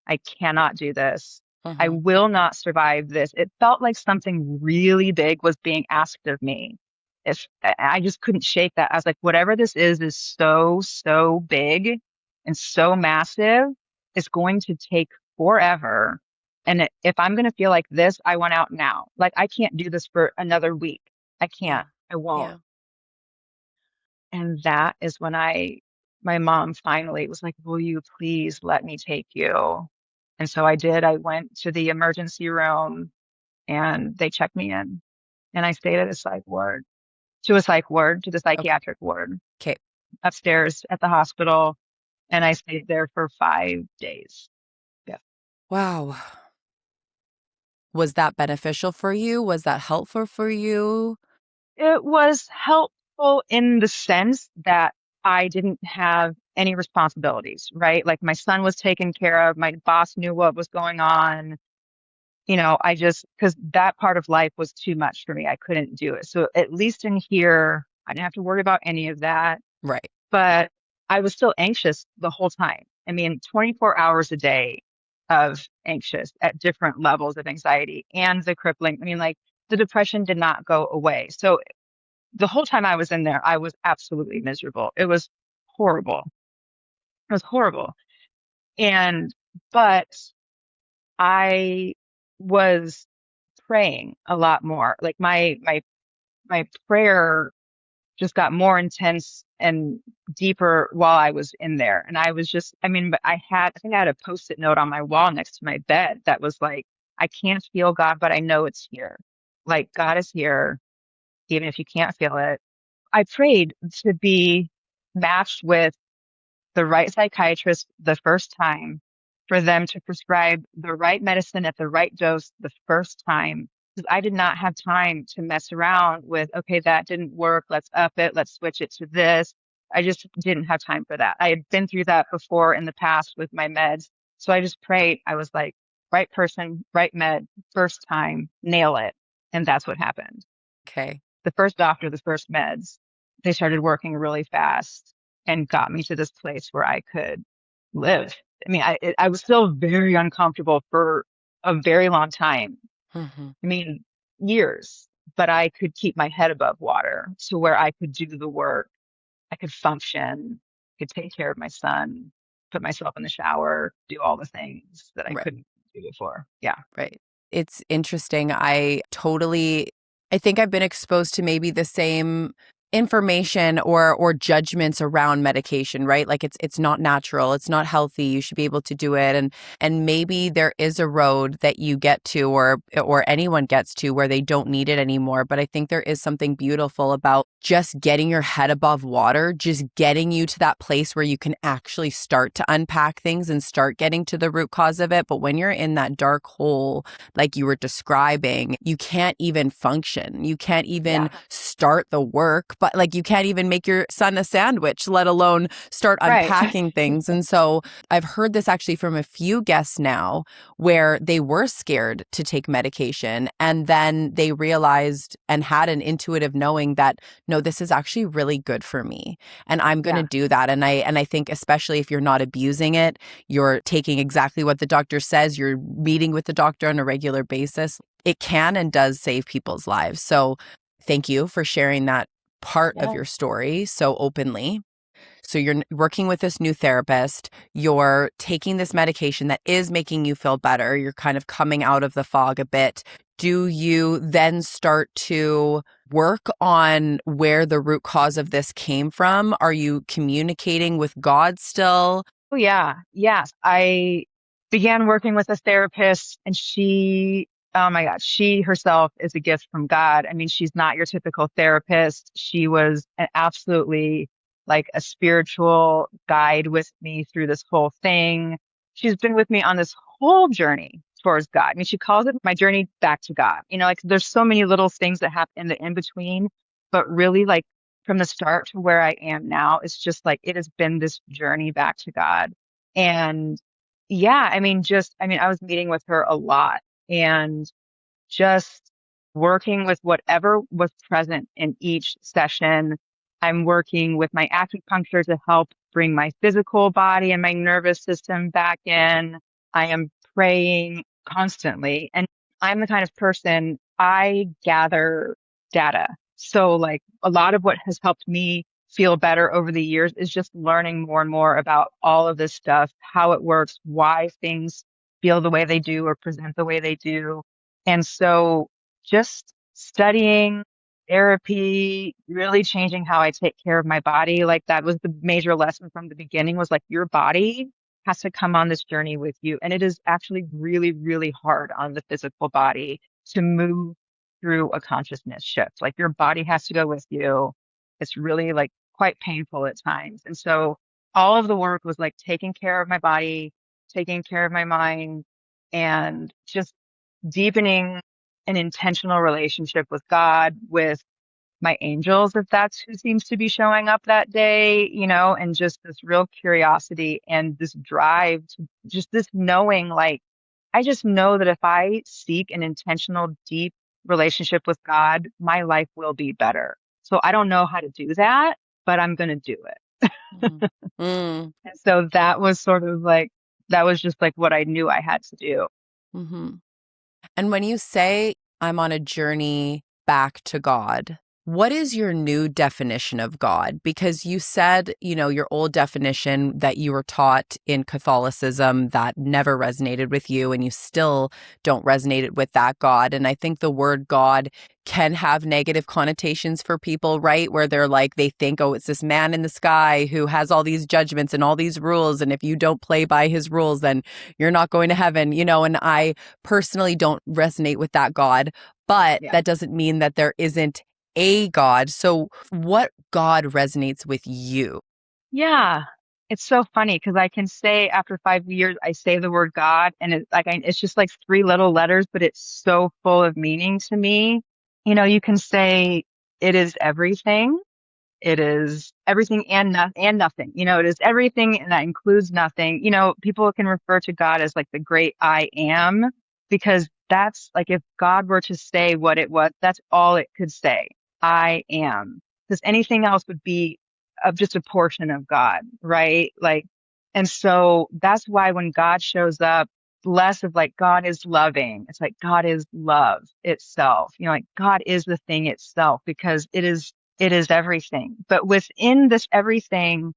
I cannot do this. I Mm-hmm. will not survive this. It felt like something really big was being asked of me. If I just couldn't shake that. I was like, whatever this is so, so big and so massive. It's going to take forever. And if I'm going to feel like this, I want out now. Like, I can't do this for another week. I Yeah. can't. I won't. Yeah. And that is when my mom finally was like, will you please let me take you? And so I did. I went to the emergency room and they checked me in and I stayed at a psych ward, to the Okay. psychiatric ward Okay. upstairs at the hospital. And I stayed there for 5 days. Yeah. Wow. Was that beneficial for you? Was that helpful for you? It was helpful in the sense that I didn't have any responsibilities, right? Like my son was taken care of. My boss knew what was going on. Because that part of life was too much for me. I couldn't do it. So at least in here, I didn't have to worry about any of that. Right. But I was still anxious the whole time. I mean, 24 hours a day of anxious at different levels of anxiety and the crippling. I mean, like the depression did not go away. So the whole time I was in there, I was absolutely miserable. It was horrible. It was horrible. And, but I was praying a lot more. Like my prayer just got more intense and deeper while I was in there. And I was just, I mean, but I think I had a post-it note on my wall next to my bed that was like, I can't feel God, but I know it's here. Like God is here, even if you can't feel it. I prayed to be matched with the right psychiatrist the first time for them to prescribe the right medicine at the right dose the first time. Because I did not have time to mess around with, okay, that didn't work. Let's up it. Let's switch it to this. I just didn't have time for that. I had been through that before in the past with my meds. So I just prayed. I was like, right person, right med, first time, nail it. And that's what happened. Okay. The first doctor, the first meds, they started working really fast and got me to this place where I could live. I mean, I was still very uncomfortable for a very long time. Mm-hmm. I mean, years, but I could keep my head above water to where I could do the work. I could function, could take care of my son, put myself in the shower, do all the things that I Right. couldn't do before. Yeah. Right. It's interesting. I think I've been exposed to maybe the same information or judgments around medication, right? Like it's not natural, it's not healthy. You should be able to do it, and maybe there is a road that you get to or anyone gets to where they don't need it anymore. But I think there is something beautiful about just getting your head above water, just getting you to that place where you can actually start to unpack things and start getting to the root cause of it. But when you're in that dark hole, like you were describing, you can't even function. You can't even start the work, but like you can't even make your son a sandwich, let alone start Right. unpacking things. And so I've heard this actually from a few guests now where they were scared to take medication and then they realized and had an intuitive knowing that, no, this is actually really good for me and I'm going to Yeah. do that. And I think especially if you're not abusing it, you're taking exactly what the doctor says, you're meeting with the doctor on a regular basis, it can and does save people's lives. So thank you for sharing that part of Yeah. your story so openly. So you're working with this new therapist, you're taking this medication that is making you feel better, you're kind of coming out of the fog a bit. Do you then start to work on where the root cause of this came from? Are you communicating with God still? Oh, yeah. Yes. I began working with a therapist and oh my God, she herself is a gift from God. I mean, she's not your typical therapist. She was absolutely like a spiritual guide with me through this whole thing. She's been with me on this whole journey towards God. I mean, she calls it my journey back to God. You know, like there's so many little things that happen in the in between, but really like from the start to where I am now, it's just like it has been this journey back to God. And yeah, I was meeting with her a lot and just working with whatever was present in each session. I'm working with my acupuncture to help bring my physical body and my nervous system back in. I am praying constantly. And I'm the kind of person I gather data. So like a lot of what has helped me feel better over the years is just learning more and more about all of this stuff, how it works, why things feel the way they do or present the way they do. And so just studying therapy, really changing how I take care of my body. Like that was the major lesson from the beginning was like your body has to come on this journey with you. And it is actually really, really hard on the physical body to move through a consciousness shift. Like your body has to go with you. It's really like quite painful at times. And so all of the work was like taking care of my body, taking care of my mind, and just deepening an intentional relationship with God, with my angels, if that's who seems to be showing up that day, you know, and just this real curiosity and this drive to just this knowing, like, I just know that if I seek an intentional, deep relationship with God, my life will be better. So I don't know how to do that, but I'm going to do it. Mhm. Mm. And so that was sort of like, that was just like what I knew I had to do. Mm-hmm. And when you say I'm on a journey back to God, what is your new definition of God? Because you said, your old definition that you were taught in Catholicism that never resonated with you and you still don't resonate with that God. And I think the word God can have negative connotations for people, right? Where they're like, they think, oh, it's this man in the sky who has all these judgments and all these rules. And if you don't play by his rules, then you're not going to heaven, and I personally don't resonate with that God, but Yeah. that doesn't mean that there isn't a God. So what God resonates with you? Yeah. it's so funny because I can say after 5 years, I say the word God and it's like, it's just like three little letters, but it's so full of meaning to me. You can say it is everything. It is everything and nothing. It is everything and that includes nothing. People can refer to God as like the great I am because that's like if God were to say what it was, that's all it could say. I am. Because anything else would be of just a portion of God, right? Like, and so that's why when God shows up, less of like God is loving. It's like God is love itself. Like God is the thing itself because it is everything. But within this everything,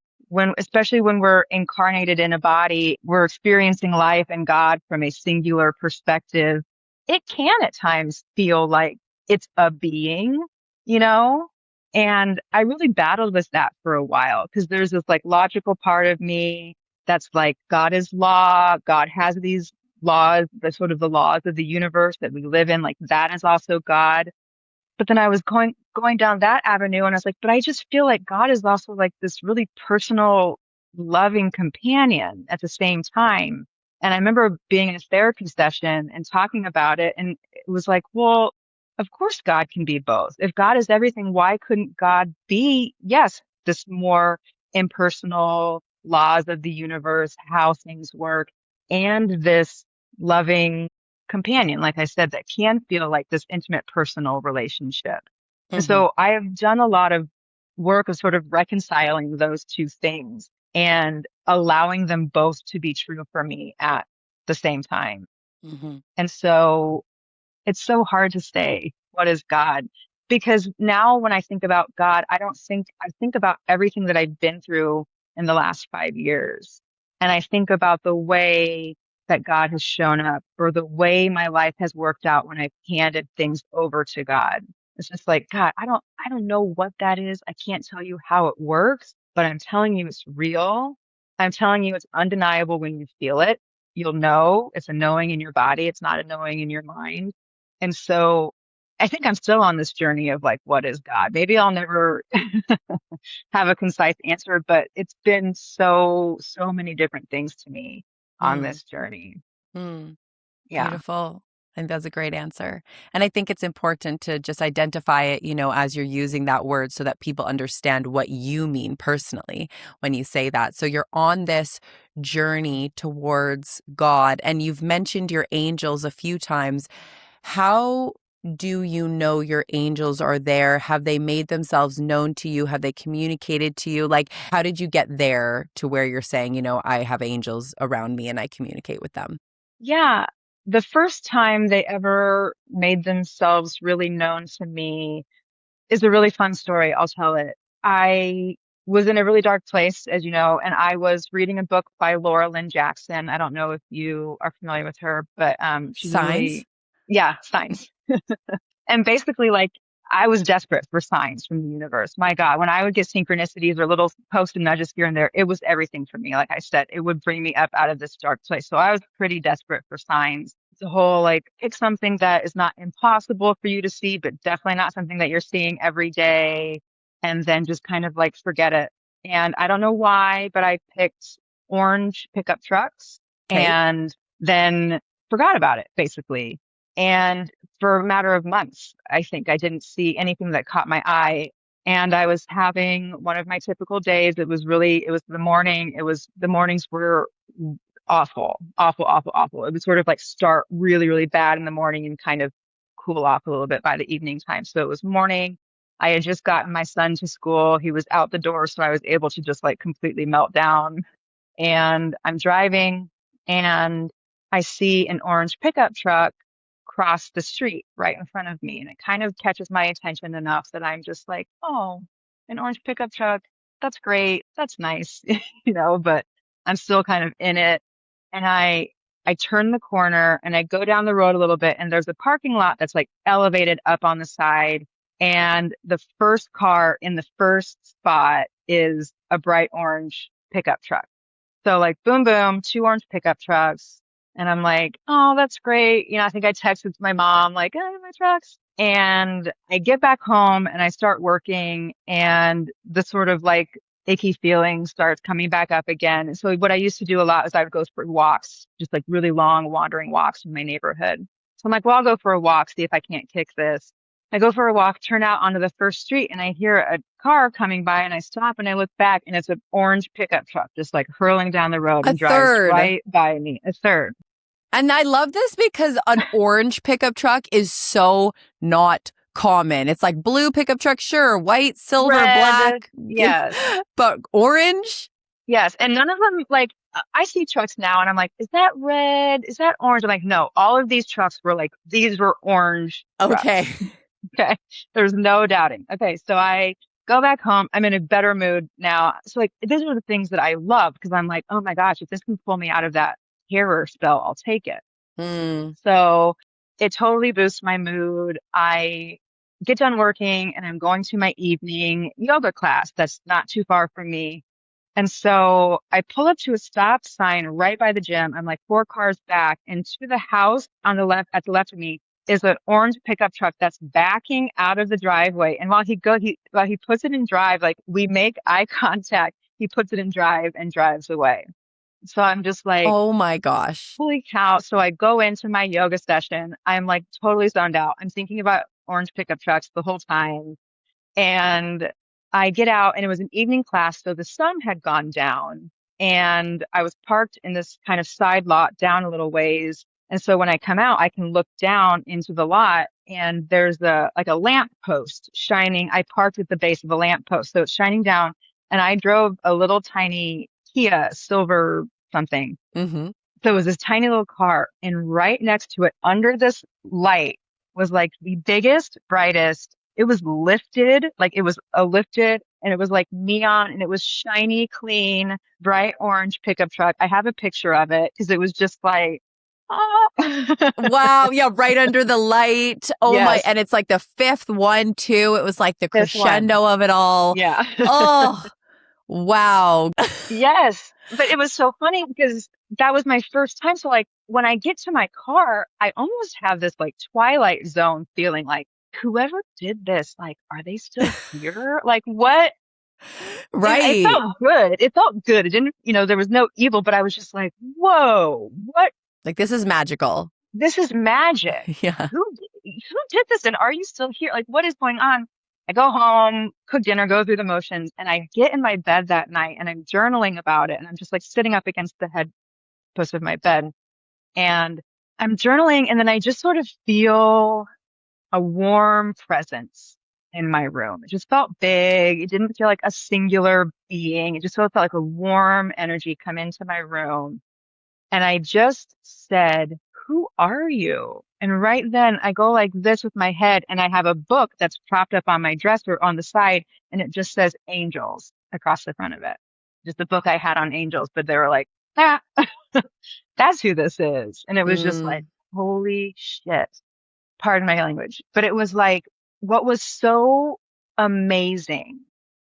especially when we're incarnated in a body, we're experiencing life and God from a singular perspective. It can at times feel like it's a being, you know? And I really battled with that for a while because there's this like logical part of me that's like, God is law. God has these laws, the sort of the laws of the universe that we live in. Like that is also God. But then I was going down that avenue and I was like, but I just feel like God is also like this really personal, loving companion at the same time. And I remember being in a therapy session and talking about it. And it was like, well, of course God can be both. If God is everything, why couldn't God be, yes, this more impersonal laws of the universe, how things work, and this loving companion, like I said, that can feel like this intimate personal relationship. And Hmm. so I have done a lot of work of sort of reconciling those two things and allowing them both to be true for me at the same time. Hmm. And so it's so hard to say what is God because now when I think about God, I think about everything that I've been through in the last 5 years. And I think about the way that God has shown up or the way my life has worked out when I've handed things over to God. It's just like, God, I don't know what that is. I can't tell you how it works, but I'm telling you it's real. I'm telling you it's undeniable when you feel it. You'll know it's a knowing in your body. It's not a knowing in your mind. And so I think I'm still on this journey of like, what is God? Maybe I'll never have a concise answer, but it's been so many different things to me on Mm. this journey. Mm. Yeah. Beautiful. I think that's a great answer. And I think it's important to just identify it, as you're using that word so that people understand what you mean personally when you say that. So you're on this journey towards God, and you've mentioned your angels a few times. How do you know your angels are there? Have they made themselves known to you? Have they communicated to you? Like, how did you get there to where you're saying, I have angels around me and I communicate with them? Yeah. The first time they ever made themselves really known to me is a really fun story. I'll tell it. I was in a really dark place, as you know, and I was reading a book by Laura Lynn Jackson. I don't know if you are familiar with her, but she's a Signs? really, yeah, science. And basically, like, I was desperate for signs from the universe. My God, when I would get synchronicities or little post-it nudges here and there, it was everything for me. Like I said, it would bring me up out of this dark place. So I was pretty desperate for signs. The whole like pick something that is not impossible for you to see, but definitely not something that you're seeing every day, and then just kind of like forget it. And I don't know why, but I picked orange pickup trucks Okay. and then forgot about it basically. And for a matter of months, I think I didn't see anything that caught my eye. And I was having one of my typical days. It was the morning. The mornings were awful, awful, awful, awful. It would sort of like start really, really bad in the morning and kind of cool off a little bit by the evening time. So it was morning. I had just gotten my son to school. He was out the door. So I was able to just like completely melt down. And I'm driving and I see an orange pickup truck cross the street right in front of me. And it kind of catches my attention enough that I'm just like, oh, an orange pickup truck. That's great. That's nice, but I'm still kind of in it. And I turn the corner and I go down the road a little bit and there's a parking lot that's like elevated up on the side. And the first car in the first spot is a bright orange pickup truck. So like boom, boom, two orange pickup trucks. And I'm like, oh, that's great. I think I texted my mom like, my trucks. And I get back home and I start working and the sort of like icky feeling starts coming back up again. So what I used to do a lot is I would go for walks, just like really long wandering walks in my neighborhood. So I'm like, well, I'll go for a walk, see if I can't kick this. I go for a walk, turn out onto the first street, and I hear a car coming by, and I stop and I look back, and it's an orange pickup truck just like hurling down the road A and drives third. right by me. A third. And I love this because an orange pickup truck is so not common. It's like blue pickup truck, sure, white, silver, Red. black, Yes. but orange? Yes. And none of them, like, I see trucks now and I'm like, is that red? Is that orange? I'm like, no, all of these trucks were like, these were orange Okay. trucks. Okay. There's no doubting. Okay. So I go back home. I'm in a better mood now. So like, these are the things that I love because I'm like, oh my gosh, if this can pull me out of that terror spell, I'll take it. Mm. So it totally boosts my mood. I get done working and I'm going to my evening yoga class that's not too far from me. And so I pull up to a stop sign right by the gym. I'm like 4 cars back, and to the house on the left, at the left of me, is an orange pickup truck that's backing out of the driveway. And while he puts it in drive, like we make eye contact, he puts it in drive and drives away. So I'm just like, Oh my gosh. holy cow. So I go into my yoga session. I'm like totally zoned out. I'm thinking about orange pickup trucks the whole time. And I get out and it was an evening class. So the sun had gone down and I was parked in this kind of side lot down a little ways. And so when I come out, I can look down into the lot and there's like a lamp post shining. I parked at the base of a lamp post. So it's shining down and I drove a little tiny Kia silver something. Mm-hmm. So it was this tiny little car, and right next to it, under this light, was like the biggest, brightest. It was lifted, like it was a lifted, and it was like neon, and it was shiny, clean, bright orange pickup truck. I have a picture of it because it was just like, oh. Wow. Yeah. Right under the light. Oh my. Yes, And it's like the fifth one too. It was like the this one. crescendo of it all. Yeah. Oh, wow. Yes. But it was so funny because that was my first time. So like when I get to my car, I almost have this like Twilight Zone feeling like whoever did this, like, are they still here? Like what? It Right. felt good. It felt good. It didn't, there was no evil, but I was just like, whoa, what? Like this is magical. This is magic. Yeah. Who did this? And are you still here? Like, what is going on? I go home, cook dinner, go through the motions, and I get in my bed that night and I'm journaling about it. And I'm just like sitting up against the headpost of my bed and I'm journaling. And then I just sort of feel a warm presence in my room. It just felt big. It didn't feel like a singular being. It just felt like a warm energy come into my room. And I just said, who are you? And right then I go like this with my head and I have a book that's propped up on my dresser on the side and it just says angels across the front of it. Just the book I had on angels, but they were like, ah, that's who this is. And it was just like, Mm. holy shit. Pardon my language. But it was like, what was so amazing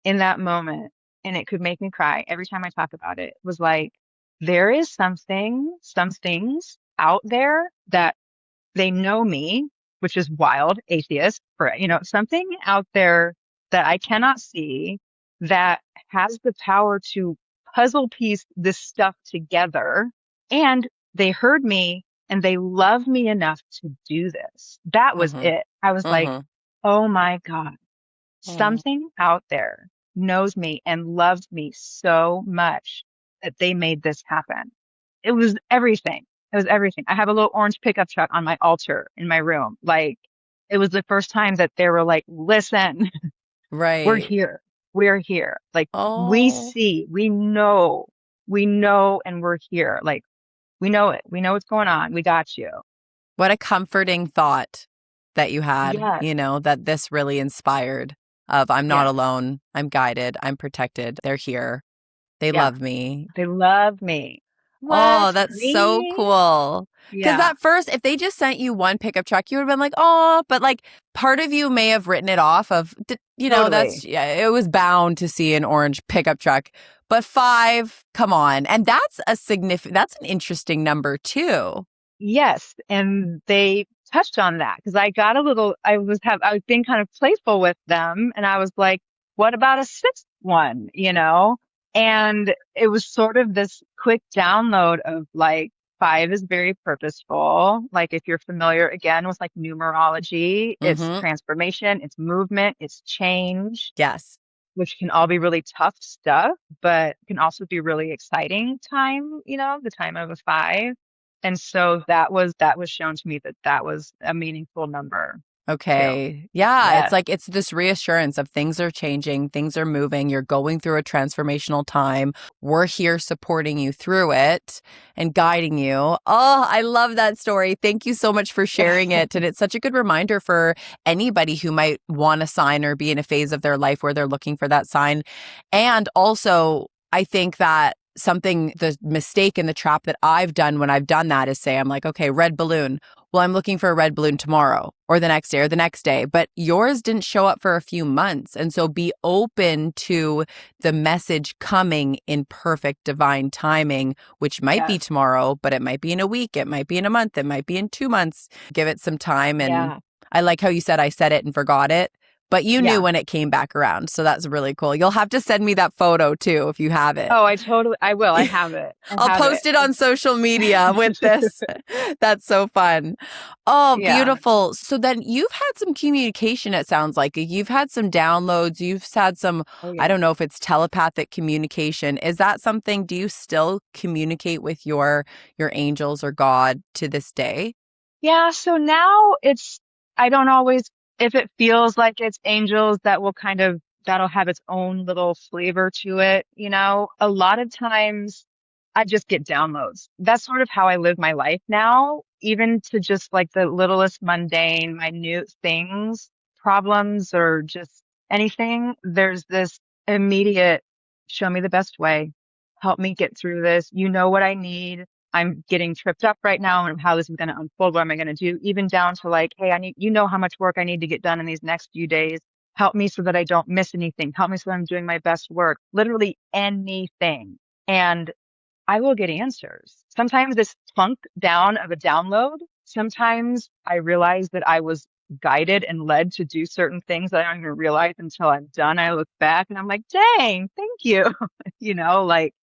in that moment, and it could make me cry every time I talk about it, was like, there is some things out there that they know me, which is wild, atheist, for, something out there that I cannot see that has the power to puzzle piece this stuff together. And they heard me and they love me enough to do this. That was Mm-hmm. it. I was like, Mm-hmm. oh my God, Mm. something out there knows me and loves me so much that they made this happen. It was everything. It was everything. I have a little orange pickup truck on my altar in my room. Like it was the first time that they were like, listen, we're Right. here. We're here. Like we Oh, see, we know, and we're here. Like we know it. We know what's going on. We got you. what a comforting thought that you had, Yes. that this really inspired of I'm not Yes. alone. I'm guided. I'm protected. They're here. They Yeah. love me. They love me. Oh, What? that's so Really? cool. Because Yeah. at first, if they just sent you one pickup truck, you would have been like, oh, but like part of you may have written it off of, Totally. yeah, it was bound to see an orange pickup truck. But 5, come on. And that's that's an interesting number too. Yes. And they touched on that because I was being kind of playful with them and I was like, what about a sixth one, you know? And it was sort of this quick download of like, five is very purposeful. Like if you're familiar again with like numerology, it's Mm-hmm. transformation, it's movement, it's change, Yes. which can all be really tough stuff, but can also be really exciting time, you know, the time of a five. And so that was shown to me that that was a meaningful number too. Okay. Yeah. It's Yes. like, it's this reassurance of things are changing, things are moving, you're going through a transformational time. We're here supporting you through it and guiding you. Oh, I love that story. Thank you so much for sharing it. And it's such a good reminder for anybody who might want a sign or be in a phase of their life where they're looking for that sign. And also, I think that the mistake and the trap that I've done when I've done that is say, I'm like, okay, red balloon. Well, I'm looking for a red balloon tomorrow or the next day or the next day, but yours didn't show up for a few months. And so be open to the message coming in perfect divine timing, which might be Yes. tomorrow, but it might be in a week. It might be in a month. It might be in 2 months. Give it some time. And Yeah. I like how you said, I said it and forgot it, but you knew Yeah. when it came back around. So that's really cool. You'll have to send me that photo too, if you have it. Oh, I will. I have it. I I'll have it. post it on social media with this. That's so fun. Oh, Yeah. beautiful. So then you've had some communication, it sounds like. You've had some downloads. You've had some, Oh, I yeah. don't know if it's telepathic communication. Is that something, do you still communicate with your angels or God to this day? Yeah. So now I don't always, if it feels like it's angels that will that'll have its own little flavor to it. You know, a lot of times I just get downloads. That's sort of how I live my life now, even to just like the littlest mundane, minute things, problems, or just anything. There's this immediate, show me the best way, help me get through this. You know what I need. I'm getting tripped up right now and how this is going to unfold. What am I going to do? Even down to like, hey, you know how much work I need to get done in these next few days. Help me so that I don't miss anything. Help me so that I'm doing my best work. Literally anything. And I will get answers. Sometimes this plunk down of a download. Sometimes I realize that I was guided and led to do certain things that I don't even realize until I'm done. I look back and I'm like, dang, thank you. You know, like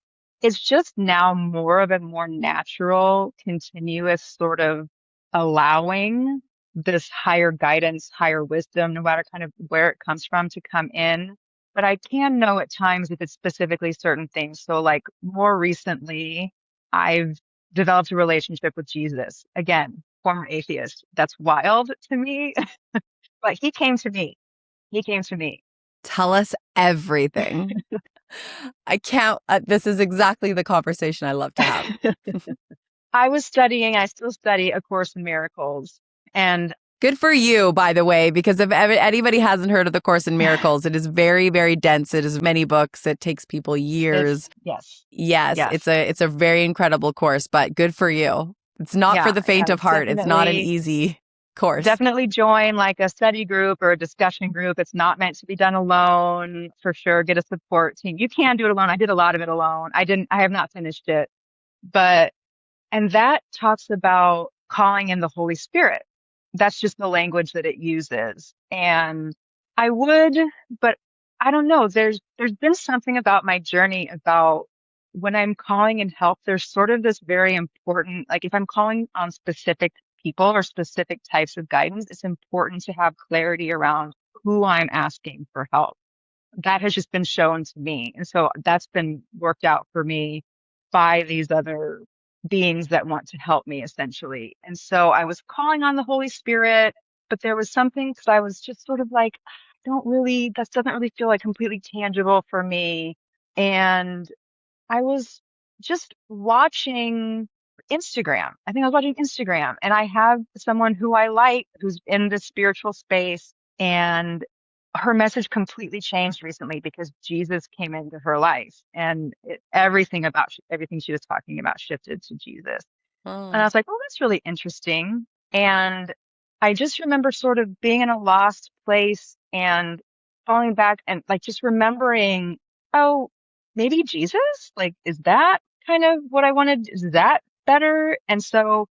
it's just now more of a more natural, continuous sort of allowing this higher guidance, higher wisdom, no matter kind of where it comes from, to come in. But I can know at times if it's specifically certain things. So like more recently, I've developed a relationship with Jesus. Again, former atheist. That's wild to me, but he came to me. He came to me. Tell us everything. I can't, this is exactly the conversation I love to have. I still study A Course in Miracles. And Good for you, by the way, because if anybody hasn't heard of the Course in Miracles, it is very, very dense. It is many books. It takes people years. yes, Yes, yes. it's a very incredible course, but good for you. It's not for Yeah, the yeah. faint of heart. It's not an easy course. Definitely join like a study group or a discussion group. It's not meant to be done alone, for sure. Get a support team. You can do it alone. I did a lot of it alone. I have not finished it, but and that talks about calling in the Holy Spirit. That's just the language that it uses. And I would, but I don't know. There's been something about my journey about when I'm calling in help, there's sort of this very important, like if I'm calling on specific people or specific types of guidance, it's important to have clarity around who I'm asking for help. That has just been shown to me. And so that's been worked out for me by these other beings that want to help me essentially. And so I was calling on the Holy Spirit, but there was something because I was just sort of like, that doesn't really feel like completely tangible for me. And I was just watching Instagram. I think I was watching Instagram and I have someone who I like who's in the spiritual space, and her message completely changed recently because Jesus came into her life, and everything she was talking about shifted to Jesus. And I Mm. was like, oh, that's really interesting. And I just remember sort of being in a lost place and falling back and like just remembering, oh, maybe Jesus? Like, is that kind of what I wanted? Is that better? And so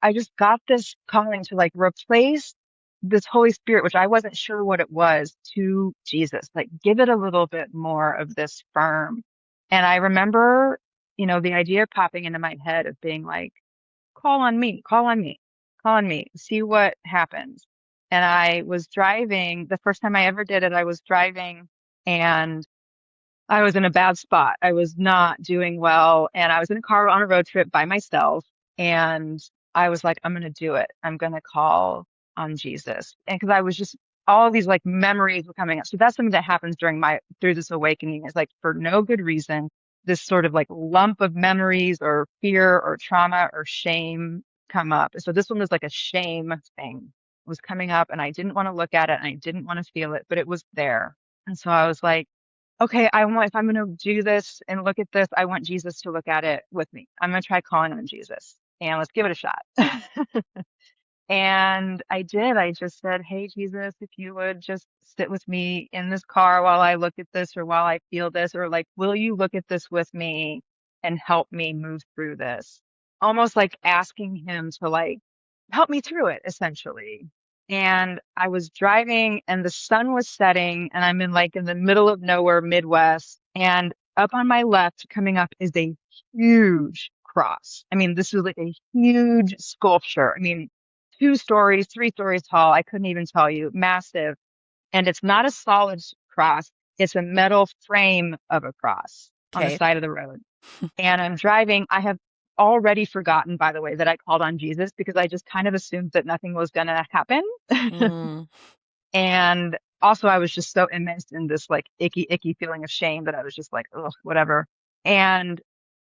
I just got this calling to like replace. this Holy Spirit, which I wasn't sure what it was, to Jesus, like give it a little bit more of this firm. And I remember, the idea popping into my head of being like, call on me, call on me, call on me, see what happens. And I was driving, the first time I ever did it, I was driving and I was in a bad spot. I was not doing well. And I was in a car on a road trip by myself. And I was like, I'm going to do it. I'm going to call on Jesus. And because I was just, all of these like memories were coming up. So that's something that happens through this awakening is like for no good reason, this sort of like lump of memories or fear or trauma or shame come up. So this one was like a shame thing. It was coming up and I didn't want to look at it and I didn't want to feel it, but it was there. And so I was like, okay, if I'm going to do this and look at this, I want Jesus to look at it with me. I'm going to try calling on Jesus and let's give it a shot. And I did. I just said, hey, Jesus, if you would just sit with me in this car while I look at this or while I feel this, or like, will you look at this with me and help me move through this? Almost like asking him to like help me through it, essentially. And I was driving and the sun was setting and I'm in the middle of nowhere, Midwest. And up on my left coming up is a huge cross. I mean, this was like a huge sculpture. I mean, 2 stories, 3 stories tall. I couldn't even tell you, massive. And it's not a solid cross. It's a metal frame of a cross on the Okay. side of the road. And I'm driving. I have already forgotten, by the way, that I called on Jesus because I just kind of assumed that nothing was going to happen. Mm. And also I was just so immersed in this like icky feeling of shame that I was just like, ugh, whatever. And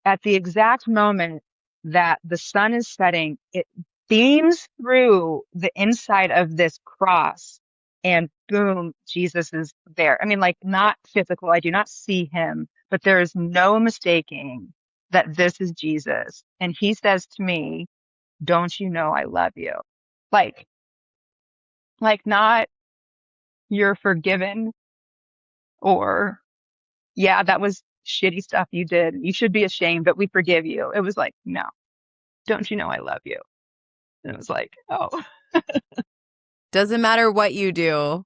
at the exact moment that the sun is setting, it beams through the inside of this cross and boom, Jesus is there. I mean, like not physical. I do not see him, but there is no mistaking that this is Jesus. And he says to me, don't you know I love you? Like, not you're forgiven or yeah, that was shitty stuff you did. You should be ashamed, but we forgive you. It was like, no, don't you know I love you? And it was like, oh. Doesn't matter what you do.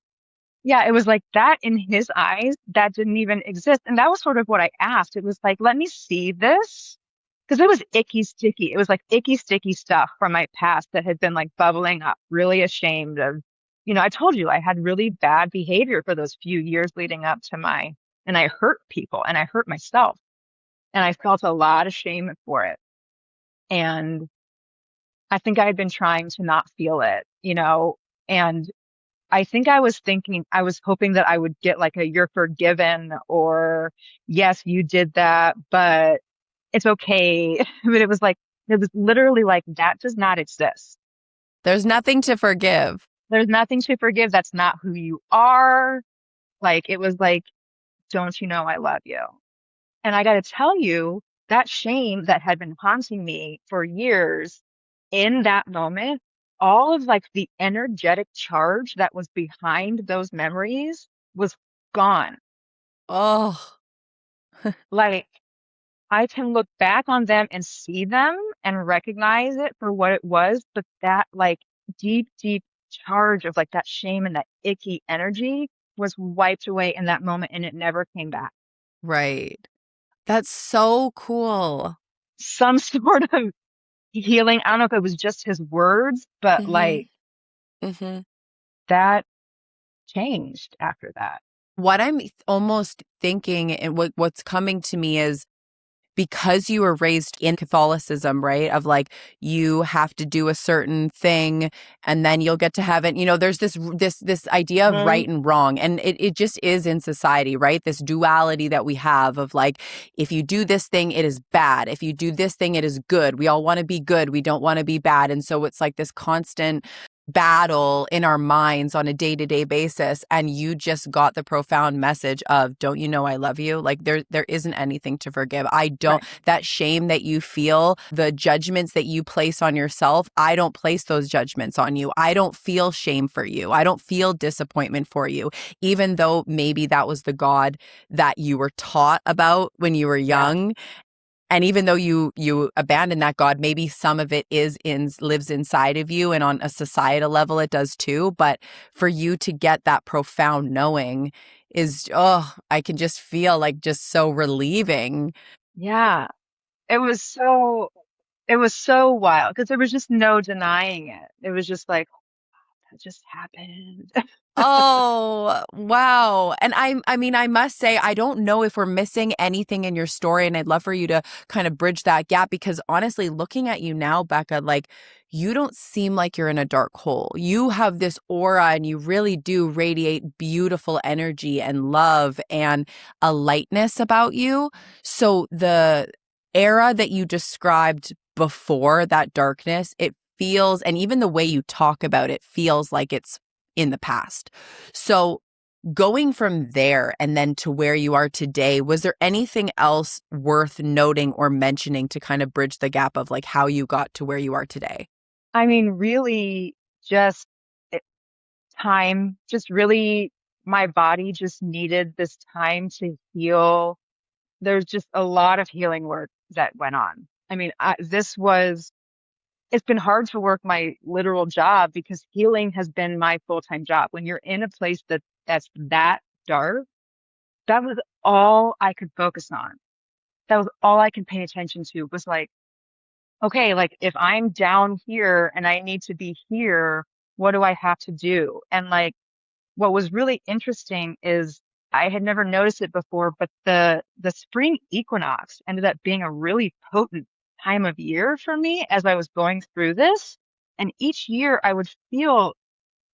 Yeah, it was like that in his eyes, that didn't even exist. And that was sort of what I asked. It was like, let me see this. Because it was icky sticky. It was like icky sticky stuff from my past that had been like bubbling up, really ashamed of, I told you I had really bad behavior for those few years leading up to and I hurt people and I hurt myself. And I felt a lot of shame for it. And I think I had been trying to not feel it, and I think I was hoping that I would get like a you're forgiven or yes, you did that, but it's okay. But it was literally like that does not exist. There's nothing to forgive. There's nothing to forgive. That's not who you are. Like it was like, don't you know I love you? And I got to tell you, that shame that had been haunting me for years in that moment, all of like the energetic charge that was behind those memories was gone. Oh, Like I can look back on them and see them and recognize it for what it was, but that like deep charge of like that shame and that icky energy was wiped away in that moment and it never came back. right. That's so cool. Some sort of healing. I don't know if it was just his words, but Mm-hmm. like Mm-hmm. that changed after that. What I'm almost thinking and what's coming to me is because you were raised in Catholicism, right? Of like, you have to do a certain thing and then you'll get to heaven. There's this idea of Mhm. right and wrong. And it just is in society, right? This duality that we have of like, if you do this thing, it is bad. If you do this thing, it is good. We all want to be good. We don't want to be bad. And so it's like this constant battle in our minds on a day-to-day basis, and you just got the profound message of don't you know I love you? Like there isn't anything to forgive. I don't. Right. That shame that you feel, the judgments that you place on yourself, I don't place those judgments on you. I don't feel shame for you. I don't feel disappointment for you, even though maybe that was the God that you were taught about when you were Yeah. young. And even though you abandon that God, maybe some of it lives inside of you, and on a societal level it does too. But for you to get that profound knowing is, I can just feel like just so relieving. Yeah. It was so, it was so wild because there was just no denying it. It was just like, that just happened. Oh, wow. And I mean, I must say, I don't know if we're missing anything in your story. And I'd love for you to kind of bridge that gap because honestly, looking at you now, Becca, like you don't seem like you're in a dark hole. You have this aura and you really do radiate beautiful energy and love and a lightness about you. So the era that you described before that darkness, it feels, and even the way you talk about it feels like it's in the past. So going from there and then to where you are today, was there anything else worth noting or mentioning to kind of bridge the gap of like how you got to where you are today? I mean, really just it- time, just really my body just needed this time to heal. There's just a lot of healing work that went on. I mean, it's been hard to work my literal job because healing has been my full-time job. When you're in a place that's that dark, that was all I could focus on. That was all I could pay attention to was like, okay, like if I'm down here and I need to be here, what do I have to do? And like what was really interesting is I had never noticed it before, but the spring equinox ended up being a really potent time of year for me as I was going through this. And each year I would feel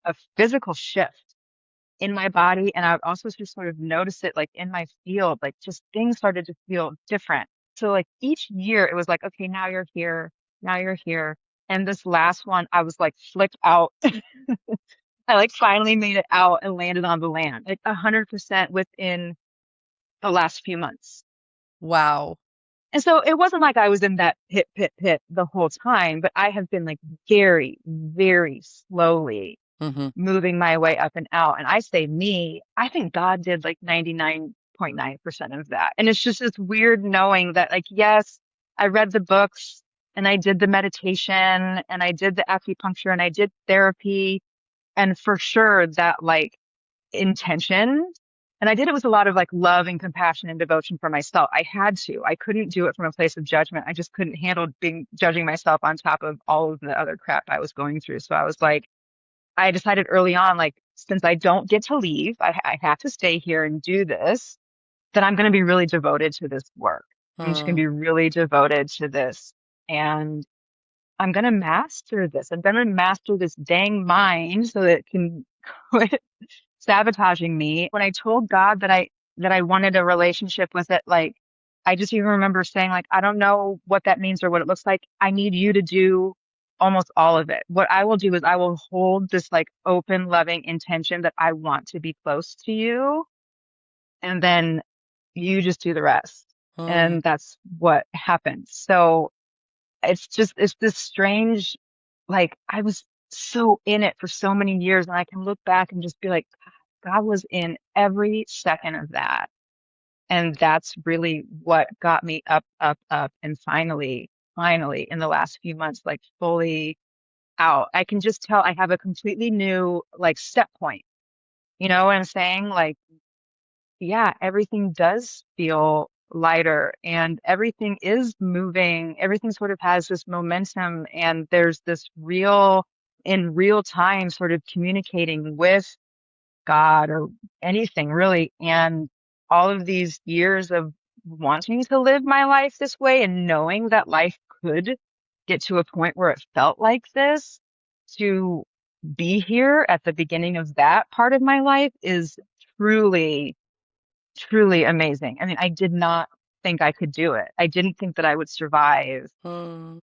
a physical shift in my body. And I would also just sort of notice it like in my field, like just things started to feel different. So like each year it was like, okay, now you're here, now you're here. And this last one, I was like flicked out. I like finally made it out and landed on the land, like 100% within the last few months. Wow. And so it wasn't like I was in that pit the whole time, but I have been like very, very slowly Mm-hmm. moving my way up and out. And I say me, I think God did like 99.9% of that. And it's just this weird knowing that like, yes, I read the books and I did the meditation and I did the acupuncture and I did therapy. And for sure that like intention. And I did it with a lot of like love and compassion and devotion for myself. I had to. I couldn't do it from a place of judgment. I just couldn't handle being judging myself on top of all of the other crap I was going through. So I was like, I decided early on, like, since I don't get to leave, I have to stay here and do this, then I'm going to be really devoted to this work. I'm just going to be really devoted to this. And I'm going to master this. I'm going to master this dang mind so that it can quit sabotaging me. When I told God that I wanted a relationship with it, like I just even remember saying like, I don't know what that means or what it looks like. I need you to do almost all of it. What I will do is I will hold this like open, loving intention that I want to be close to you. And then you just do the rest. Mm-hmm. And that's what happened. So it's this strange, like I was so in it for so many years and I can look back and just be like, God was in every second of that. And that's really what got me up, up, up. And finally in the last few months, like fully out. I can just tell I have a completely new like step point. You know what I'm saying? Like, yeah, everything does feel lighter and everything is moving. Everything sort of has this momentum and there's this in real time sort of communicating with God or anything really. And all of these years of wanting to live my life this way and knowing that life could get to a point where it felt like this, to be here at the beginning of that part of my life is truly, truly amazing. I mean, I did not think I could do it. I didn't think that I would survive in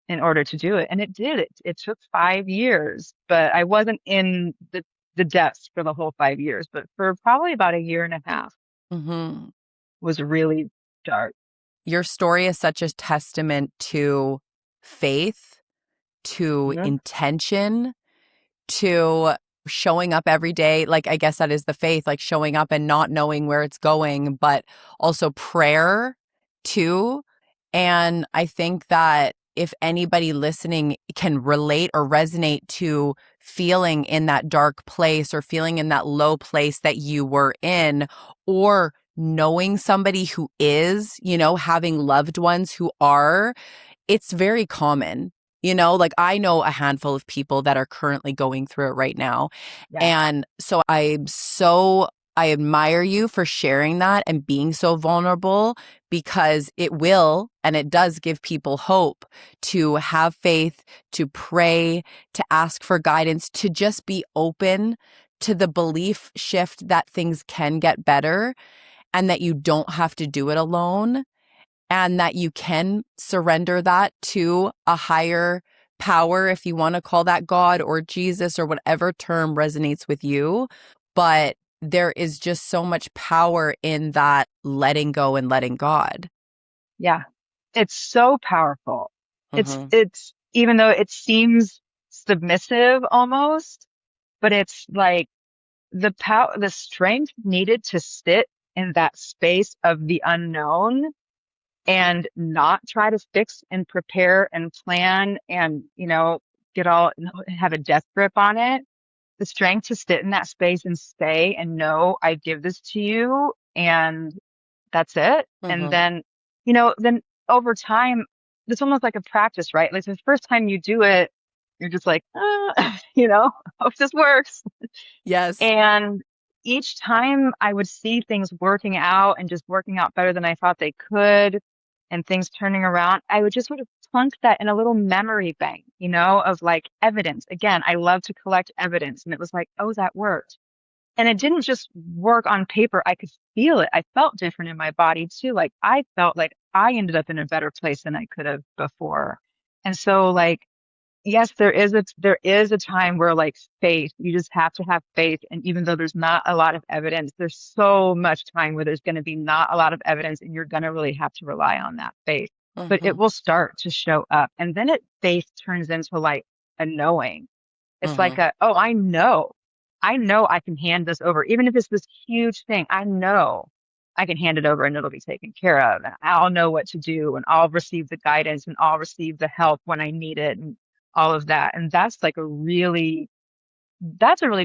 order to do it. And it did. It took 5 years, but I wasn't in the depths for the whole 5 years, but for probably about a year and a half Mm-hmm. was really dark. Your story is such a testament to faith, to Yeah. intention, to showing up every day. Like, I guess that is the faith, like showing up and not knowing where it's going, but also prayer too. And I think that if anybody listening can relate or resonate to feeling in that dark place or feeling in that low place that you were in, or knowing somebody who is, having loved ones who are, it's very common. Like I know a handful of people that are currently going through it right now. Yeah. And so I admire you for sharing that and being so vulnerable, because it will and it does give people hope to have faith, to pray, to ask for guidance, to just be open to the belief shift that things can get better and that you don't have to do it alone, and that you can surrender that to a higher power, if you want to call that God or Jesus or whatever term resonates with you. But there is just so much power in that letting go and letting God. Yeah. It's so powerful. Mm-hmm. It's even though it seems submissive almost, but it's like the strength needed to sit in that space of the unknown and not try to fix and prepare and plan and, get all, have a death grip on it. The strength to sit in that space and stay and know I give this to you and that's it. And Mm-hmm. then over time, it's almost like a practice, right? Like the first time you do it, you're just like, hope this works. Yes. And each time I would see things working out and just working out better than I thought they could and things turning around, I would just sort of plunk that in a little memory bank, of like evidence. Again, I love to collect evidence. And it was like, oh, that worked. And it didn't just work on paper. I could feel it. I felt different in my body too. Like I felt like I ended up in a better place than I could have before. And so like, yes, there is a time where like faith, you just have to have faith. And even though there's not a lot of evidence, there's so much time where there's going to be not a lot of evidence and you're going to really have to rely on that faith. But Mm-hmm. it will start to show up. And then faith turns into like a knowing. It's like Mm-hmm. I know I can hand this over. Even if it's this huge thing, I know I can hand it over and it'll be taken care of. And I'll know what to do and I'll receive the guidance and I'll receive the help when I need it and all of that. And that's a really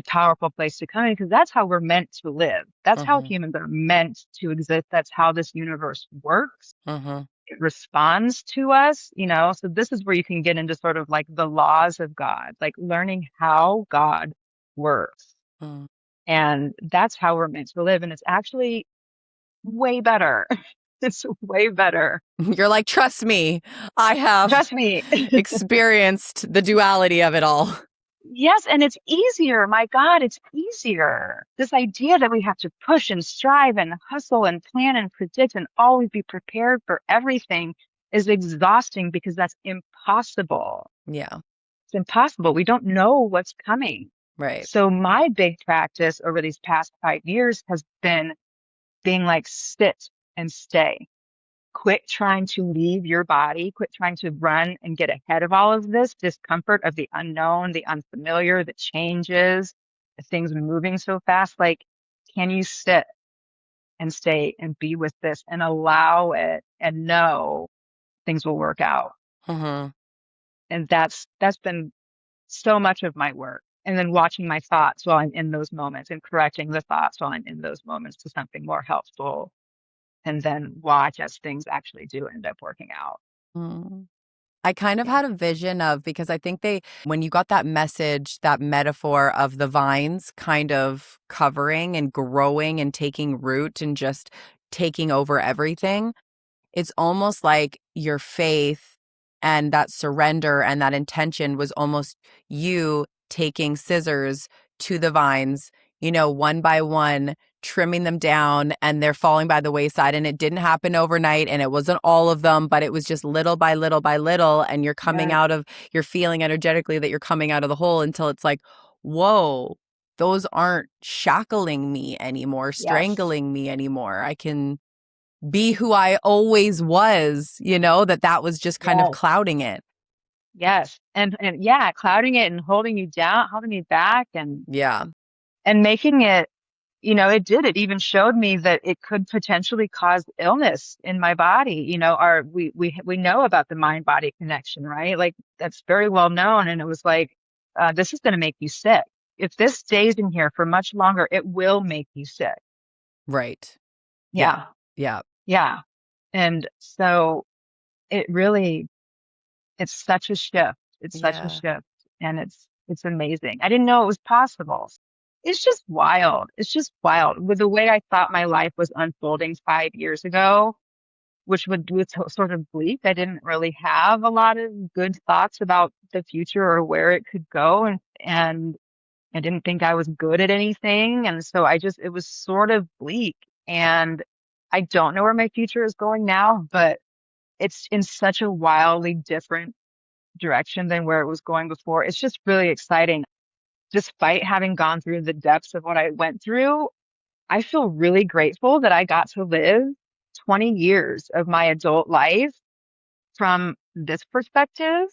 powerful place to come in because that's how we're meant to live. That's how Mm-hmm. humans are meant to exist. That's how this universe works. Mm-hmm. It responds to us. So this is where you can get into sort of like the laws of God, like learning how God works. Mm. And that's how we're meant to live. And it's actually way better. It's way better. You're like, trust me, I have Trust me. experienced the duality of it all. Yes, and it's easier. My God, it's easier. This idea that we have to push and strive and hustle and plan and predict and always be prepared for everything is exhausting because that's impossible. Yeah. It's impossible. We don't know what's coming. Right. So my big practice over these past 5 years has been being like, sit and stay. Quit trying to leave your body, quit trying to run and get ahead of all of this discomfort of the unknown, the unfamiliar, the changes, the things moving so fast. Like, can you sit and stay and be with this and allow it and know things will work out? Mm-hmm. And that's been so much of my work. And then watching my thoughts while I'm in those moments and correcting the thoughts while I'm in those moments to something more helpful. And then watch as things actually do end up working out. Mm. I kind of Yeah. had a vision of, because I think when you got that message, that metaphor of the vines kind of covering and growing and taking root and just taking over everything, it's almost like your faith and that surrender and that intention was almost you taking scissors to the vines, one by one, trimming them down, and they're falling by the wayside. And it didn't happen overnight, and it wasn't all of them, but it was just little by little by little. And Yeah. you're feeling energetically that you're coming out of the hole until it's like, whoa, those aren't shackling me anymore, Yes. strangling me anymore. I can be who I always was, that was just kind of Yes. clouding it. Yes. And yeah, clouding it and holding you down, holding you back Yeah. and making it it did. It even showed me that it could potentially cause illness in my body. We know about the mind body connection, right? Like that's very well known. And it was like, this is going to make you sick. If this stays in here for much longer, it will make you sick. Right. Yeah. Yeah. Yeah. Yeah. And so it really, it's such a shift. It's such a Yeah. shift. And it's amazing. I didn't know it was possible. It's just wild. It's just wild. With the way I thought my life was unfolding 5 years ago, which was sort of bleak. I didn't really have a lot of good thoughts about the future or where it could go. And I didn't think I was good at anything. And so it was sort of bleak. And I don't know where my future is going now, but it's in such a wildly different direction than where it was going before. It's just really exciting. Despite having gone through the depths of what I went through, I feel really grateful that I got to live 20 years of my adult life from this perspective,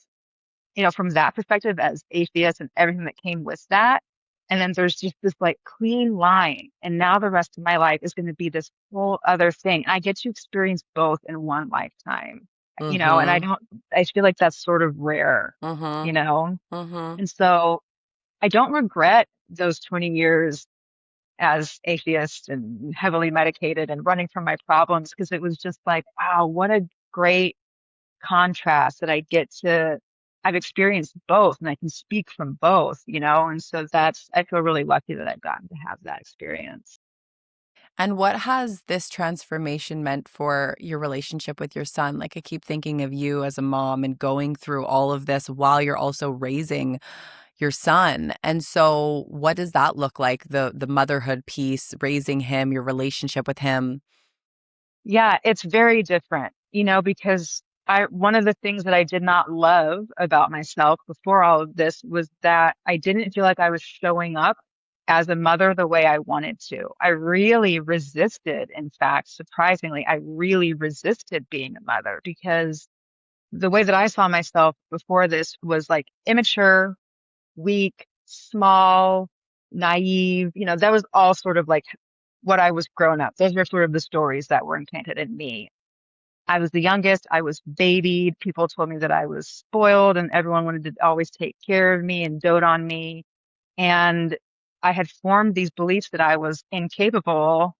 from that perspective as atheist and everything that came with that. And then there's just this like clean line. And now the rest of my life is going to be this whole other thing. I get to experience both in one lifetime, and Mm-hmm. I feel like that's sort of rare, you Mm-hmm. know? Mm-hmm. And so I don't regret those 20 years as atheist and heavily medicated and running from my problems because it was just like, wow, what a great contrast that I've experienced both and I can speak from both, and so I feel really lucky that I've gotten to have that experience. And what has this transformation meant for your relationship with your son? Like, I keep thinking of you as a mom and going through all of this while you're also raising your son. And so, what does that look like? The motherhood piece, raising him, your relationship with him. Yeah, it's very different, because one of the things that I did not love about myself before all of this was that I didn't feel like I was showing up as a mother the way I wanted to. I really resisted, in fact, surprisingly, I really resisted being a mother because the way that I saw myself before this was like immature, weak, small, naive, that was all sort of like what I was grown up. Those were sort of the stories that were implanted in me. I was the youngest. I was babied. People told me that I was spoiled and everyone wanted to always take care of me and dote on me. And I had formed these beliefs that I was incapable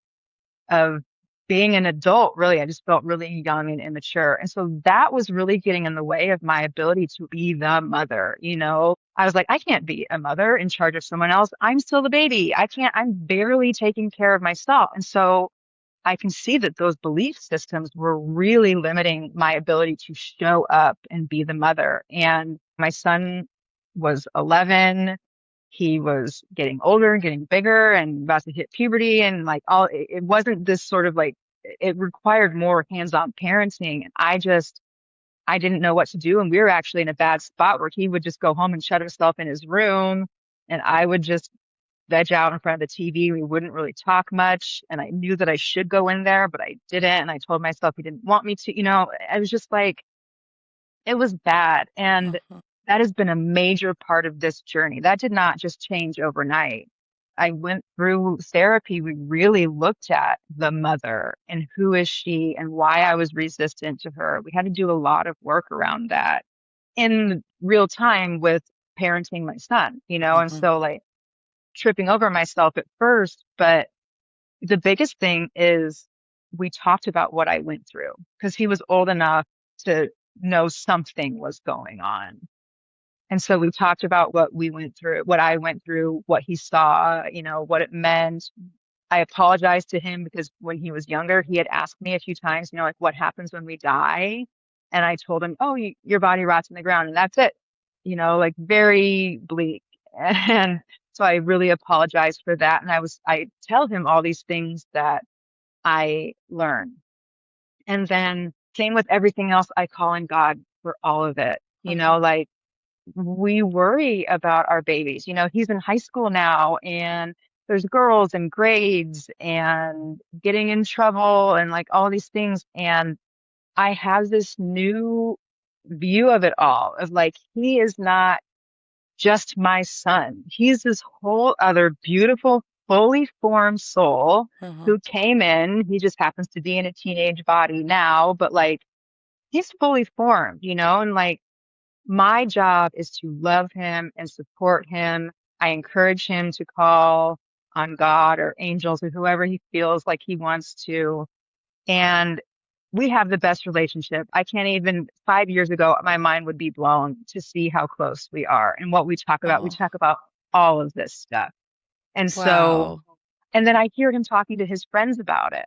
of being an adult, really. I just felt really young and immature. And so that was really getting in the way of my ability to be the mother. I was like, I can't be a mother in charge of someone else. I'm still the baby. I'm barely taking care of myself. And so I can see that those belief systems were really limiting my ability to show up and be the mother. And my son was 11. He was getting older and getting bigger and about to hit puberty and like it wasn't this sort of like, it required more hands-on parenting. And I didn't know what to do. And we were actually in a bad spot where he would just go home and shut himself in his room. And I would just veg out in front of the TV. We wouldn't really talk much. And I knew that I should go in there, but I didn't. And I told myself he didn't want me to, I was just like, it was bad. And Mhm. that has been a major part of this journey. That did not just change overnight. I went through therapy. We really looked at the mother and who is she and why I was resistant to her. We had to do a lot of work around that in real time with parenting my son, and Mhm. so like tripping over myself at first, but the biggest thing is we talked about what I went through because he was old enough to know something was going on. And so we talked about what we went through, what I went through, what he saw, what it meant. I apologized to him because when he was younger, he had asked me a few times, like what happens when we die? And I told him, oh, your body rots in the ground and that's it, like very bleak. And so I really apologized for that. And I tell him all these things that I learned. And then same with everything else, I call in God for all of it, Mhm. like we worry about our babies. He's in high school now and there's girls and grades and getting in trouble and like all these things. And I have this new view of it all of like, he is not just my son. He's this whole other beautiful fully formed soul Uh-huh. who came in. He just happens to be in a teenage body now, but like he's fully formed, and like my job is to love him and support him. I encourage him to call on God or angels or whoever he feels like he wants to. And we have the best relationship. I can't even, 5 years ago, my mind would be blown to see how close we are and what we talk about. We Oh, talk about all of this stuff. And so, wow. and then I hear him talking to his friends about it.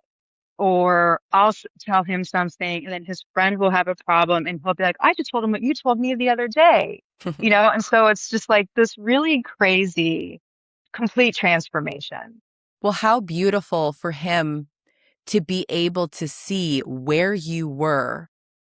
Or I'll tell him something, and then his friend will have a problem, and he'll be like, I just told him what you told me the other day, And so it's just like this really crazy, complete transformation. Well, how beautiful for him to be able to see where you were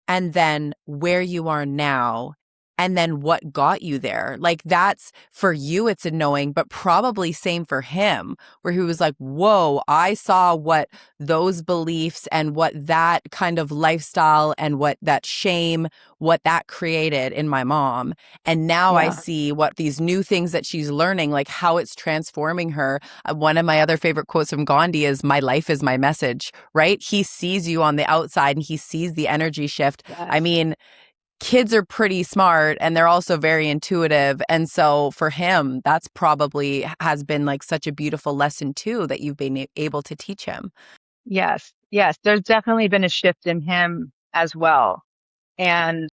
and then where you are now and then what got you there. Like that's for you, it's annoying, but probably same for him, where he was like, whoa, I saw what those beliefs and what that kind of lifestyle and what that shame, what that created in my mom. And now I Yeah. see what these new things that she's learning, like how it's transforming her. One of my other favorite quotes from Gandhi is, my life is my message, right? He sees you on the outside and he sees the energy shift. I Yes. mean, kids are pretty smart and they're also very intuitive. And so for him, that's probably has been like such a beautiful lesson too that you've been able to teach him. Yes. Yes. There's definitely been a shift in him as well. And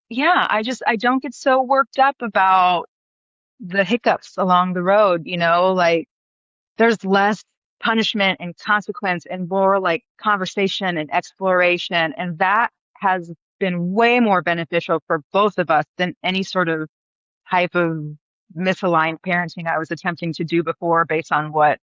yeah, I don't get so worked up about the hiccups along the road, like there's less punishment and consequence and more like conversation and exploration. And that has been way more beneficial for both of us than any sort of type of misaligned parenting I was attempting to do before based on what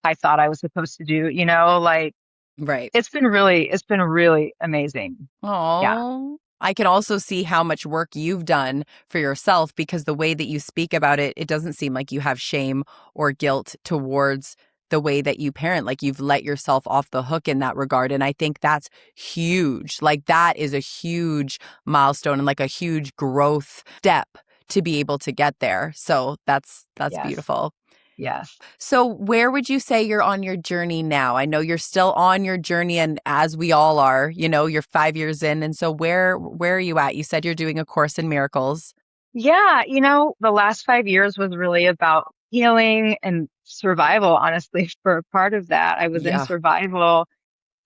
I thought I was supposed to do, like Right. it's been really amazing. Yeah. Oh, I can also see how much work you've done for yourself because the way that you speak about it, it doesn't seem like you have shame or guilt towards the way that you parent. Like you've let yourself off the hook in that regard. And I think that's huge. Like that is a huge milestone and like a huge growth step to be able to get there. So that's Yes. beautiful. Yes. So, where would you say you're on your journey now? I know you're still on your journey, and as we all are, you're 5 years in. And so, where are you at? You said you're doing a course in miracles. Yeah, the last 5 years was really about healing and survival, honestly, for a part of that. I was in Yeah. survival,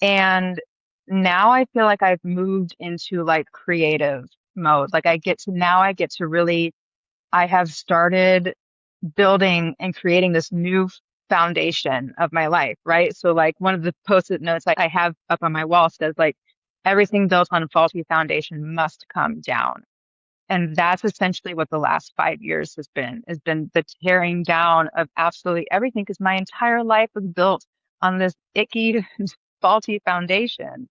and now I feel like I've moved into like creative mode. Like I get to really, I have started building and creating this new foundation of my life, right? So like one of the post-it notes like I have up on my wall says like everything built on a faulty foundation must come down. And that's essentially what the last 5 years has been the tearing down of absolutely everything because my entire life was built on this icky, faulty foundation.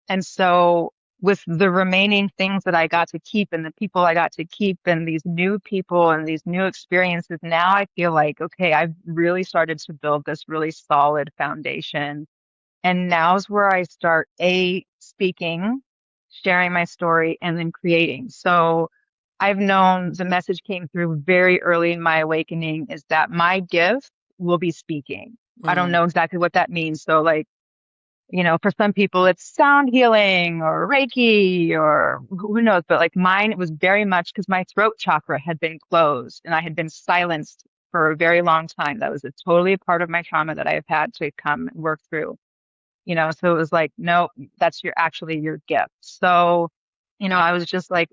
And so with the remaining things that I got to keep and the people I got to keep and these new people and these new experiences, now I feel like, okay, I've really started to build this really solid foundation. And now's where I start speaking, sharing my story, and then creating. So I've known the message came through very early in my awakening is that my gift will be speaking. I don't Mm. know exactly what that means. So like, for some people it's sound healing or Reiki or who knows, but like mine, it was very much because my throat chakra had been closed and I had been silenced for a very long time. That was totally a part of my trauma that I have had to come and work through. So it was like, no, that's actually your gift. So, I was just like,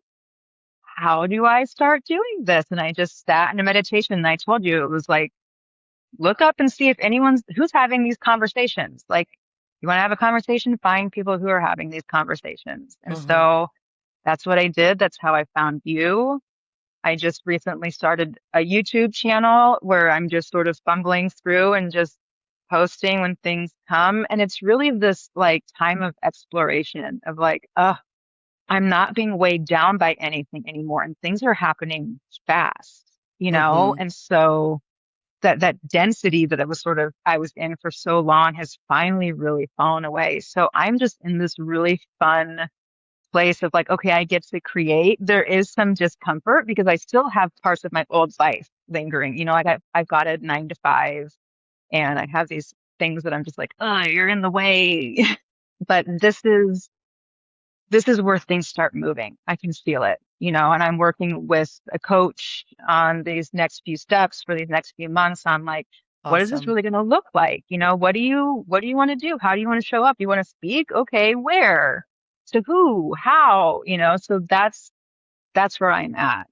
how do I start doing this? And I just sat in a meditation and I told you it was like, look up and see if who's having these conversations. Like, you want to have a conversation, find people who are having these conversations. And Hmm. so that's what I did. That's how I found you. I just recently started a YouTube channel where I'm just sort of fumbling through and just posting when things come. And it's really this like time of exploration of like, I'm not being weighed down by anything anymore. And things are happening fast, Hmm. And so that density that I was in for so long has finally really fallen away. So I'm just in this really fun place of like, okay, I get to create. There is some discomfort because I still have parts of my old life lingering. I've got a 9 to 5 And I have these things that I'm just like, oh, you're in the way. But this is where things start moving. I can feel it, and I'm working with a coach on these next few steps for these next few months on like, what is this Awesome. really going to look like? What do you want to do? How do you want to show up? You want to speak? Okay, where? To who? How? So that's where I'm at.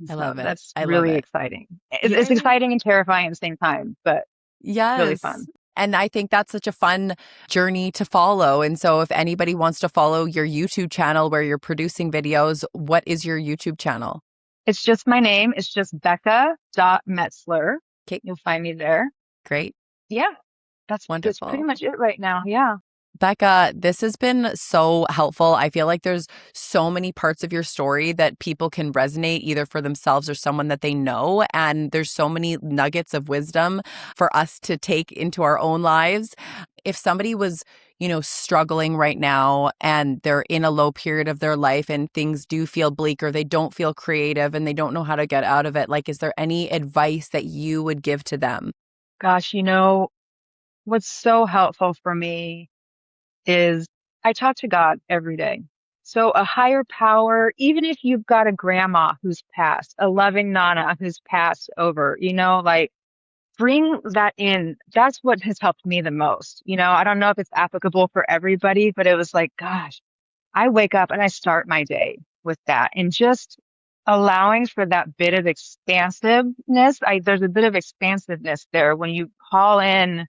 And I so love it. that's I love really it. exciting. It's Yeah. exciting and terrifying at the same time, but really Yes. fun. And I think that's such a fun journey to follow. And so if anybody wants to follow your YouTube channel where you're producing videos, what is your YouTube channel? It's just my name. It's just Becca.Metzler. Okay, You'll find me there. great. Yeah, that's pretty Wonderful. much it right now. Yeah. Becca, this has been so helpful. I feel like there's so many parts of your story that people can resonate either for themselves or someone that they know. And there's so many nuggets of wisdom for us to take into our own lives. If somebody was, struggling right now and they're in a low period of their life and things do feel bleak or they don't feel creative and they don't know how to get out of it, like, is there any advice that you would give to them? Gosh, what's so helpful for me is I talk to God every day. So a higher power, even if you've got a grandma who's passed, a loving Nana who's passed over, like bring that in. That's what has helped me the most. I don't know if it's applicable for everybody, but it was like, gosh, I wake up and I start my day with that and just allowing for that bit of expansiveness. There's a bit of expansiveness there when you call in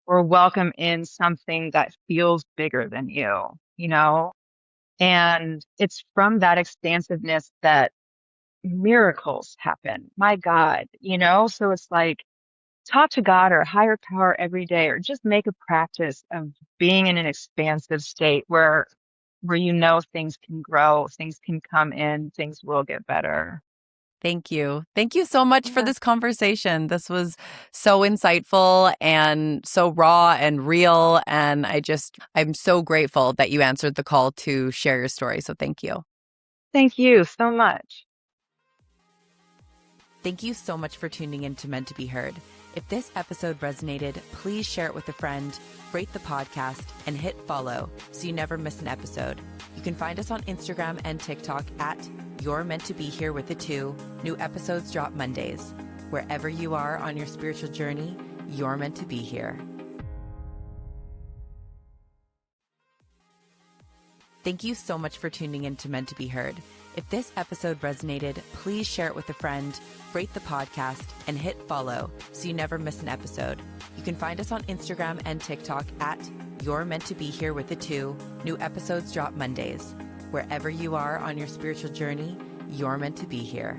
or welcome in something that feels bigger than you. And it's from that expansiveness that miracles happen. My God. So it's like talk to God or a higher power every day, or just make a practice of being in an expansive state where things can grow, things can come in, things will get better. Thank you. Thank you so much for Yeah. this conversation. This was so insightful and so raw and real. And I'm so grateful that you answered the call to share your story. So thank you. Thank you so much. Thank you so much for tuning in to Meant to Be Heard. If this episode resonated, please share it with a friend, rate the podcast, and hit follow so you never miss an episode. You can find us on Instagram and TikTok at You're Meant to Be Here with a 2. New episodes drop Mondays. Wherever you are on your spiritual journey, you're meant to be here. Thank you so much for tuning in to Meant to Be Heard. If this episode resonated, please share it with a friend, rate the podcast, and hit follow so you never miss an episode. You can find us on Instagram and TikTok at You're Meant to Be Here with a 2. New episodes drop Mondays. Wherever you are on your spiritual journey, you're meant to be here.